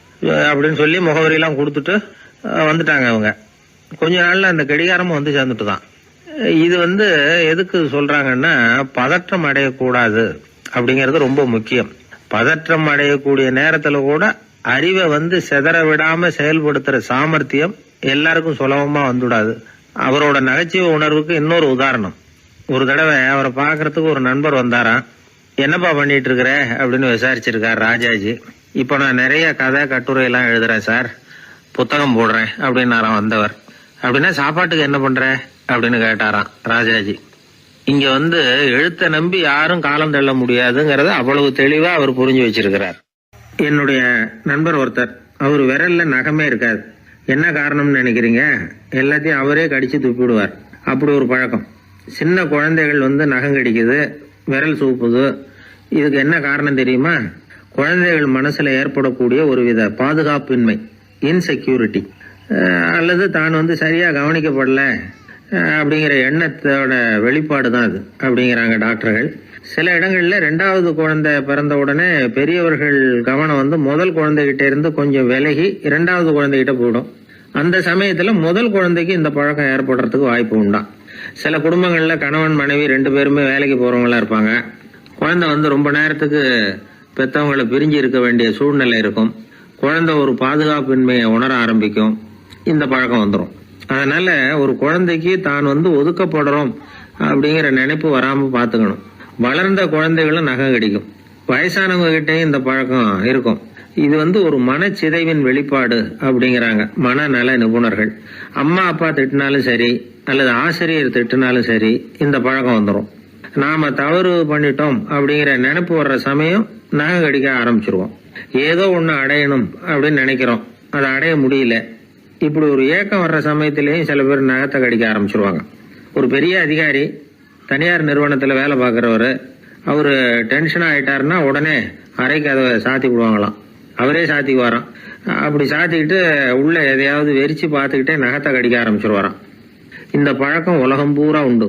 அப்படின்னு சொல்லி முகவரியெல்லாம் கொடுத்துட்டு வந்துட்டாங்க அவங்க. கொஞ்ச நாள்ல அந்த கடிகாரமும் வந்து சேர்ந்துட்டு தான். இது எதுக்கு சொல்றாங்கன்னா, பதற்றம் அடையக்கூடாது அப்படிங்கறது ரொம்ப முக்கியம். பதற்றம் அடையக்கூடிய நேரத்துல கூட அறிவை சிதற விடாம செயல்படுத்துற சாமர்த்தியம் எல்லாருக்கும் சுலபமா வந்துடாது. அவரோட நகைச்சுவை உணர்வுக்கு இன்னொரு உதாரணம். ஒரு தடவை அவரை பாக்குறதுக்கு ஒரு நண்பர் வந்தாராம். என்னப்பா பண்ணிட்டு இருக்கிற அப்படின்னு விசாரிச்சிருக்காரு ராஜாஜி. இப்ப நான் நிறைய கதை கட்டுரை எல்லாம் எழுதுறேன் சார், புத்தகம் போடுறேன் அப்படின்னாராம் வந்தவர். அப்படின்னா சாப்பாட்டுக்கு என்ன பண்ற அப்படின்னு கேட்டாராம் ராஜாஜி. இங்க எழுத்த நம்பி யாரும் காலம் தள்ள முடியாதுங்கிறத அவ்வளவு தெளிவா அவர் புரிஞ்சு வச்சிருக்கிறார். என்னுடைய நண்பர் ஒருத்தர், அவர் விரல்ல நகமே இருக்காது. என்ன காரணம்னு நினைக்கிறீங்க? எல்லாத்தையும் அவரே கடிச்சு துப்பிடுவார். அப்படி ஒரு பழக்கம். சின்ன குழந்தைகள் நகம் கடிக்குது, விரல் சூப்புது. இதுக்கு என்ன காரணம் தெரியுமா? குழந்தைகள் மனசுல ஏற்படக்கூடிய ஒருவித பாதுகாப்பின்மை, இன்செக்யூரிட்டி, அல்லது தான் சரியா கவனிக்கப்படல அப்படிங்கிற எண்ணத்தோட வெளிப்பாடு தான் அது அப்படிங்கிறாங்க டாக்டர்கள். சில இடங்கள்ல 2வது குழந்தை பிறந்த உடனே பெரியவர்கள் கவனம் முதல் குழந்தைகிட்ட இருந்து கொஞ்சம் விலகி 2வது குழந்தைகிட்ட போயிடும். அந்த சமயத்துல முதல் குழந்தைக்கு இந்த பழக்கம் ஏற்படுறதுக்கு வாய்ப்பு உண்டாம். சில குடும்பங்கள்ல கணவன் மனைவி 2 பேருமே வேலைக்கு போறவங்களா இருப்பாங்க. குழந்தை ரொம்ப நேரத்துக்கு பெத்தவங்களை பிரிஞ்சு இருக்க வேண்டிய சூழ்நிலை இருக்கும். குழந்தை ஒரு பாதுகாப்பின்மையை உணர ஆரம்பிக்கும். இந்த பழக்கம் வந்துடும். அதனால ஒரு குழந்தைக்கு தான் ஒதுக்கப்படுறோம் அப்படிங்கிற நினைப்பு வராம பாத்துக்கணும். வளர்ந்த குழந்தைகளும் நகம் கடிக்கும். வயசானவங்க கிட்டையும் இந்த பழக்கம் இருக்கும். இது ஒரு மனச்சிதைவின் வெளிப்பாடு அப்படிங்கிறாங்க மனநல நிபுணர்கள். அம்மா அப்பா திட்டினாலும் சரி, அல்லது ஆசிரியர் திட்டினாலும் சரி, இந்த பழக்கம் வந்துடும். நாம தவறு பண்ணிட்டோம் அப்படிங்கிற நினைப்பு வர்ற சமயம் நகம் கடிக்க ஆரம்பிச்சிருவோம். ஏதோ ஒண்ணு அடையணும் அப்படின்னு நினைக்கிறோம், அதை அடைய முடியல. இப்படி ஒரு ஏக்கம் வர்ற சமயத்திலேயும் சில பேர் நகத்தை கடிக்க ஆரம்பிச்சிருவாங்க. ஒரு பெரிய அதிகாரி, தனியார் நிறுவனத்துல வேலை பார்க்கிறவரு, அவரு டென்ஷன் ஆயிட்டாருன்னா உடனே அறைக்கு அதை சாத்தி விடுவாங்களாம். அவரே சாத்திக்குவாராம். அப்படி சாத்திக்கிட்டு உள்ள எதையாவது வெறிச்சு பார்த்துக்கிட்டே நகத்தை கடிக்க ஆரம்பிச்சிருவாராம். இந்த பழக்கம் உலகம் பூரா உண்டு.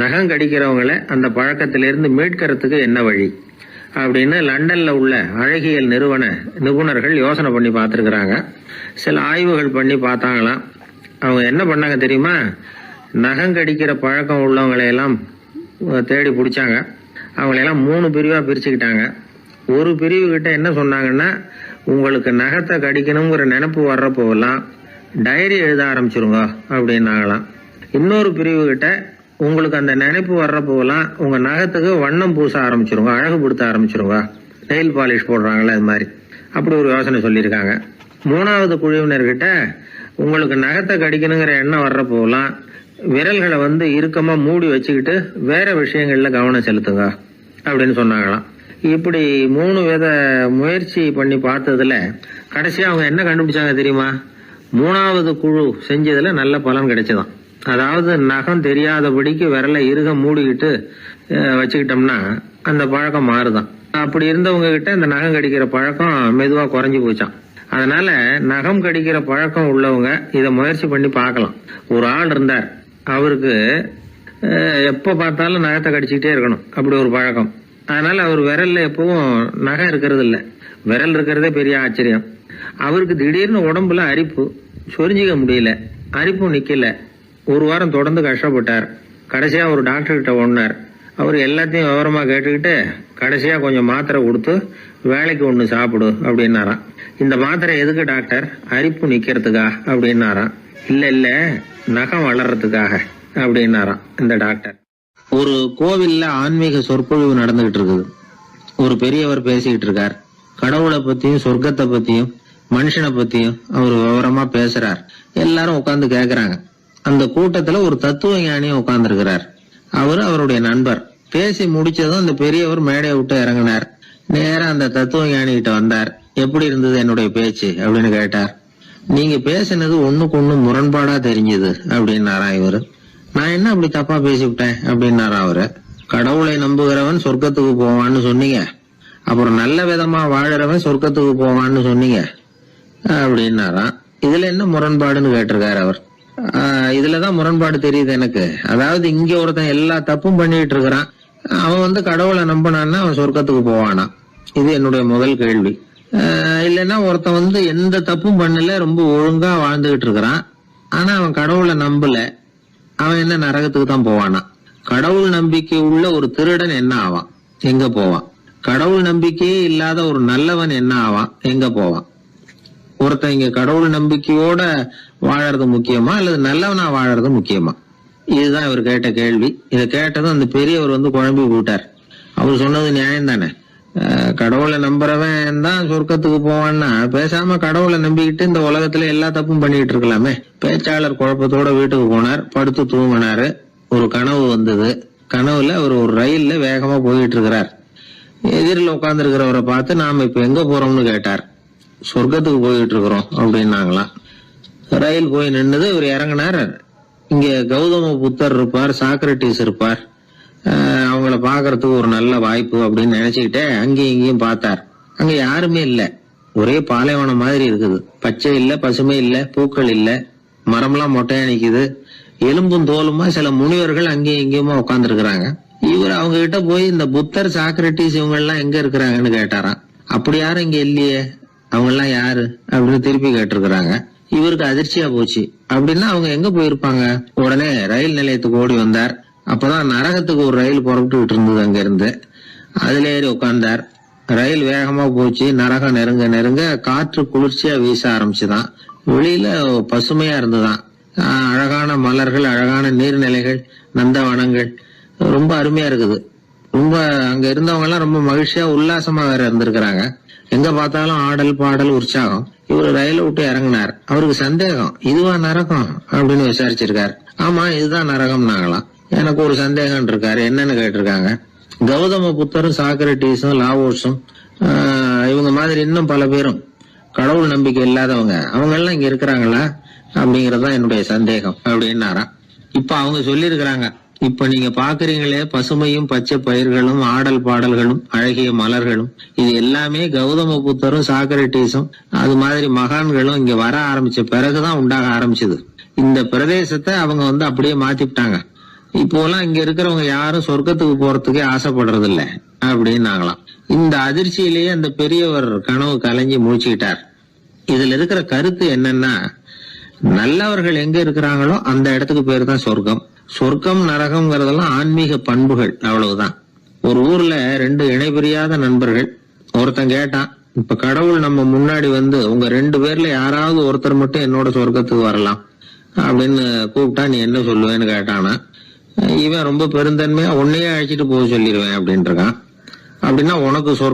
நகம் கடிக்கிறவங்களை அந்த பழக்கத்திலிருந்து மீட்கிறதுக்கு என்ன வழி அப்படின்னு லண்டன்ல உள்ள அழகியல் நிறுவன நிபுணர்கள் யோசனை பண்ணி பார்த்திருக்கிறாங்க. சில ஆய்வுகள் பண்ணி பார்த்தாங்களாம். அவங்க என்ன பண்ணாங்க தெரியுமா? நகம் கடிக்கிற பழக்கம் உள்ளவங்களை எல்லாம் தேடி பிடிச்சாங்க. அவங்களையெல்லாம் 3 பிரிவாக பிரிச்சுக்கிட்டாங்க. ஒரு பிரிவு கிட்ட என்ன சொன்னாங்கன்னா, உங்களுக்கு நகத்தை கடிக்கணுங்கிற நினைப்பு வர்றப்போவெல்லாம் டைரி எழுத ஆரம்பிச்சிருங்க அப்படின்னாங்களாம். இன்னொரு பிரிவு கிட்ட உங்களுக்கு அந்த நினைப்பு வர்றப்போவெல்லாம் உங்க நகத்துக்கு வண்ணம் பூச ஆரம்பிச்சிருங்க, அழகுபடுத்த ஆரம்பிச்சிருங்க, நெயில் பாலிஷ் போடுறாங்களே அது மாதிரி, அப்படி ஒரு யோசனை சொல்லியிருக்காங்க. 3வது குழுவினர்கிட்ட உங்களுக்கு நகத்தை கடிக்கணுங்கிற எண்ணம் வர்றப்போவெல்லாம் விரல்களை இறுக்கமா மூடி வச்சுக்கிட்டு வேற விஷயங்கள்ல கவனம் செலுத்துங்க அப்படின்னு சொன்னாங்களாம். இப்படி 3 வித முயற்சி பண்ணி பார்த்ததுல கடைசியா அவங்க என்ன கண்டுபிடிச்சாங்க தெரியுமா? 3வது குழு செஞ்சதுல நல்ல பலன் கிடைச்சதாம். அதாவது நகம் தெரியாதபடிக்கு விரலை இறுக மூடிக்கிட்டு வச்சுக்கிட்டோம்னா அந்த பழக்கம் மாறுதான். அப்படி இருந்தவங்க கிட்ட இந்த நகம் கடிக்கிற பழக்கம் மெதுவா குறைஞ்சு போச்சான். அதனால நகம் கடிக்கிற பழக்கம் உள்ளவங்க இதை முயற்சி பண்ணி பார்க்கலாம். ஒரு ஆள் இருந்தார், அவருக்கு எப்ப பார்த்தாலும் நகத்தை கடிச்சுக்கிட்டே இருக்கணும், அப்படி ஒரு பழக்கம். அதனால அவர் விரல்ல எப்பவும் நகம் இருக்கிறது இல்ல, விரல் இருக்கிறதே பெரிய ஆச்சரியம். அவருக்கு திடீர்னு உடம்புல அரிப்பு, சொரிஞ்சிக்க முடியல, அரிப்பும் நிக்கல. 1 வாரம் தொடர்ந்து கஷ்டப்பட்டார். கடைசியா ஒரு டாக்டர் கிட்ட ஓடினார். அவர் எல்லாத்தையும் விவரமா கேட்டுக்கிட்டு கடைசியா கொஞ்சம் மாத்திரை கொடுத்து வேலைக்கு 1 சாப்பிடு அப்படின்னாராம். இந்த மாத்திரை எதுக்கு டாக்டர்? அரிப்பு நிக்கிறதுக்கா அப்படின்னாராம். இல்ல நகம் வளர்றதுக்காக அப்படின்னாராம் இந்த டாக்டர். ஒரு கோவில்ல ஆன்மீக சொற்பொழிவு நடந்துகிட்டு இருக்குது. ஒரு பெரியவர் பேசிக்கிட்டு இருக்கார். கடவுளை பத்தியும் சொர்க்கத்தை பத்தியும் மனுஷனை பத்தியும் அவர் விவரமா பேசுறார். எல்லாரும் உட்கார்ந்து கேக்குறாங்க. அந்த கூட்டத்துல ஒரு தத்துவ ஞானியும் உட்கார்ந்து இருக்கிறார். அவரு அவருடைய நண்பர். பேசி முடிச்சதும் அந்த பெரியவர் மேடையை விட்டு இறங்கினார். நேரா அந்த தத்துவ ஞானி கிட்ட வந்தார். எப்படி இருந்தது என்னுடைய பேச்சு அப்படின்னு கேட்டார். நீங்க பேசினது ஒண்ணுக்கு ஒண்ணு முரண்பாடா தெரிஞ்சது அப்படின்னாராம் இவரு. நான் என்ன அப்படி தப்பா பேசிவிட்டேன் அப்படின்னாராம் அவரு. கடவுளை நம்புகிறவன் சொர்க்கத்துக்கு போவான்னு சொன்னீங்க, அப்புறம் நல்ல விதமா வாழறவன் சொர்க்கத்துக்கு போவான்னு சொன்னீங்க அப்படின்னாராம். இதுல என்ன முரண்பாடுன்னு கேட்டிருக்காரு அவர். இதுலதான் முரண்பாடு தெரியுது எனக்கு. அதாவது இங்க ஒருத்தன் எல்லா தப்பும் பண்ணிட்டு இருக்கிறான், அவன் கடவுளை நம்பினான்னா அவன் சொர்க்கத்துக்கு போவானா? இது என்னுடைய முதல் கேள்வி. இல்லைன்னா ஒருத்தன் எந்த தப்பும் பண்ணல, ரொம்ப ஒழுங்கா வாழ்ந்துகிட்டு இருக்கிறான், ஆனா அவன் கடவுளை நம்பல, அவன் என்ன நரகத்துக்கு தான் போவானா? கடவுள் நம்பிக்கை உள்ள ஒரு திருடன் என்ன ஆவான், எங்க போவான்? கடவுள் நம்பிக்கையே இல்லாத ஒரு நல்லவன் என்ன ஆவான், எங்க போவான்? ஒருத்தன் இங்க கடவுள் நம்பிக்கையோட வாழறது முக்கியமா அல்லது நல்லவனா வாழறது முக்கியமா? இதுதான் இவர் கேட்ட கேள்வி. இதை கேட்டதும் அந்த பெரியவர் குழம்பி போட்டார். அவர் சொன்னது நியாயம் தானே. கடவுளை நம்புறவன் தான் சொர்க்கத்துக்கு போவான்னா பேசாம கடவுளை நம்பிக்கிட்டு இந்த உலகத்துல எல்லா தப்பும் பண்ணிட்டு இருக்கலாமே. பேச்சாளர் குழப்பத்தோட வீட்டுக்கு போனார். படுத்து தூங்கினாரு. ஒரு கனவு வந்தது. கனவுல அவர் ஒரு ரயில்ல வேகமா போயிட்டு இருக்கிறார். எதிரில் உட்கார்ந்து இருக்கிறவரை பார்த்து நாம இப்ப எங்க போறோம்னு கேட்டார். சொர்க்கத்துக்கு போயிட்டு இருக்கிறோம் அப்படின்னாங்களாம். ரயில் போய் நின்னுது. இவர் இறங்கினார். இங்க கௌதம புத்தர் இருப்பார், சாக்ரட்டிஸ் இருப்பார், அவங்கள பாக்குறதுக்கு ஒரு நல்ல வாய்ப்பு அப்படின்னு நினைச்சுக்கிட்டே அங்கேயும் இங்கேயும் பார்த்தார். அங்க யாருமே இல்ல. ஒரே பாலைவனம் மாதிரி இருக்குது. பச்சை இல்ல, பசுமை இல்ல, பூக்கள் இல்ல, மரம்லாம் மொட்டையா நிக்குது. எலும்பும் தோலுமா சில முனிவர்கள் அங்கேயும் இங்கேயுமா உட்கார்ந்து இருக்கிறாங்க. இவர் அவங்க கிட்ட போய் இந்த புத்தர், சாக்ரட்டிஸ் இவங்க எல்லாம் எங்க இருக்கிறாங்கன்னு கேட்டாராம். அப்படி யாரும் இங்க இல்லையே, அவங்க எல்லாம் யாரு அப்படின்னு திருப்பி கேட்டிருக்கிறாங்க. இவருக்கு அதிர்ச்சியா போச்சு. அப்படின்னா அவங்க எங்க போயிருப்பாங்க? உடனே ரயில் நிலையத்துக்கு ஓடி வந்தார். அப்பதான் நரகத்துக்கு ஒரு ரயில் புறப்பட்டு இருந்தது. அங்க இருந்து அதுல ஏறி உட்கார்ந்தார். ரயில் வேகமா போச்சு. நரகம் நெருங்க நெருங்க காற்று குளிர்ச்சியா வீச ஆரம்பிச்சுதான். வெளியில பசுமையா இருந்துதான். அழகான மலர்கள், அழகான நீர்நிலைகள், நந்தவனங்கள், ரொம்ப அருமையா இருக்குது. ரொம்ப அங்க இருந்தவங்க எல்லாம் ரொம்ப மகிழ்ச்சியா உல்லாசமா வேற இருந்திருக்கிறாங்க. எங்க பார்த்தாலும் ஆடல் பாடல் உற்சாகம். இவரு ரயில விட்டு இறங்கினார். அவருக்கு சந்தேகம், இதுவா நரகம் அப்படின்னு விசாரிச்சிருக்காரு. ஆமா இதுதான் நரகம்னாங்களாம். எனக்கு ஒரு சந்தேகம் இருக்காரு. என்னன்னு கேட்டிருக்காங்க. கௌதம புத்தரும் சாக்ரட்டிஸும் லாவோஸும் இவங்க மாதிரி இன்னும் பல பேரும் கடவுள் நம்பிக்கை இல்லாதவங்க, அவங்க எல்லாம் இங்க இருக்கிறாங்களா அப்படிங்கறதுதான் என்னுடைய சந்தேகம் அப்படின்னாராம். இப்ப அவங்க சொல்லியிருக்கிறாங்க, இப்ப நீங்க பாக்குறீங்களே பசுமையும் பச்சை பயிர்களும் ஆடல் பாடல்களும் அழகிய மலர்களும், இது எல்லாமே கௌதம புத்தரும் சாக்ரட்டிஸும் அது மாதிரி மகான்களும் இங்க வர ஆரம்பிச்ச பிறகுதான் உண்டாக ஆரம்பிச்சது. இந்த பிரதேசத்தை அவங்க அப்படியே மாத்திவிட்டாங்க. இப்போலாம் இங்க இருக்கிறவங்க யாரும் சொர்க்கத்துக்கு போறதுக்கே ஆசைப்படுறது இல்ல அப்படின்னாங்களாம். இந்த அதிர்ச்சியிலேயே அந்த பெரியவர் கனவு கலைஞ்சி மூச்சுக்கிட்டார். இதுல இருக்கிற கருத்து என்னன்னா, நல்லவர்கள் எங்க இருக்கிறாங்களோ அந்த இடத்துக்கு பேரு தான் சொர்க்கம். சொர்க்கம் நரகம்ங்கிறதெல்லாம் ஆன்மீக பண்புகள், அவ்வளவுதான். ஒரு ஊர்ல 2 இணைபிரியாத நண்பர்கள். ஒருத்தன் கேட்டான், இப்ப கடவுள் நம்ம முன்னாடி வந்து உங்க 2 பேர்ல யாராவது ஒருத்தர் மட்டும் என்னோட சொர்க்கத்துக்கு வரலாம் அப்படின்னு கூப்பிட்டா நீ என்ன சொல்லுவேன்னு கேட்டானா. இவன் ரொம்ப பெருந்தன்மையா உன்னையே அழைச்சிட்டு போக சொல்லிடுவேன் அப்படின்ட்டு இருக்கான். அப்படின்னா உனக்கு சொர்க்கம்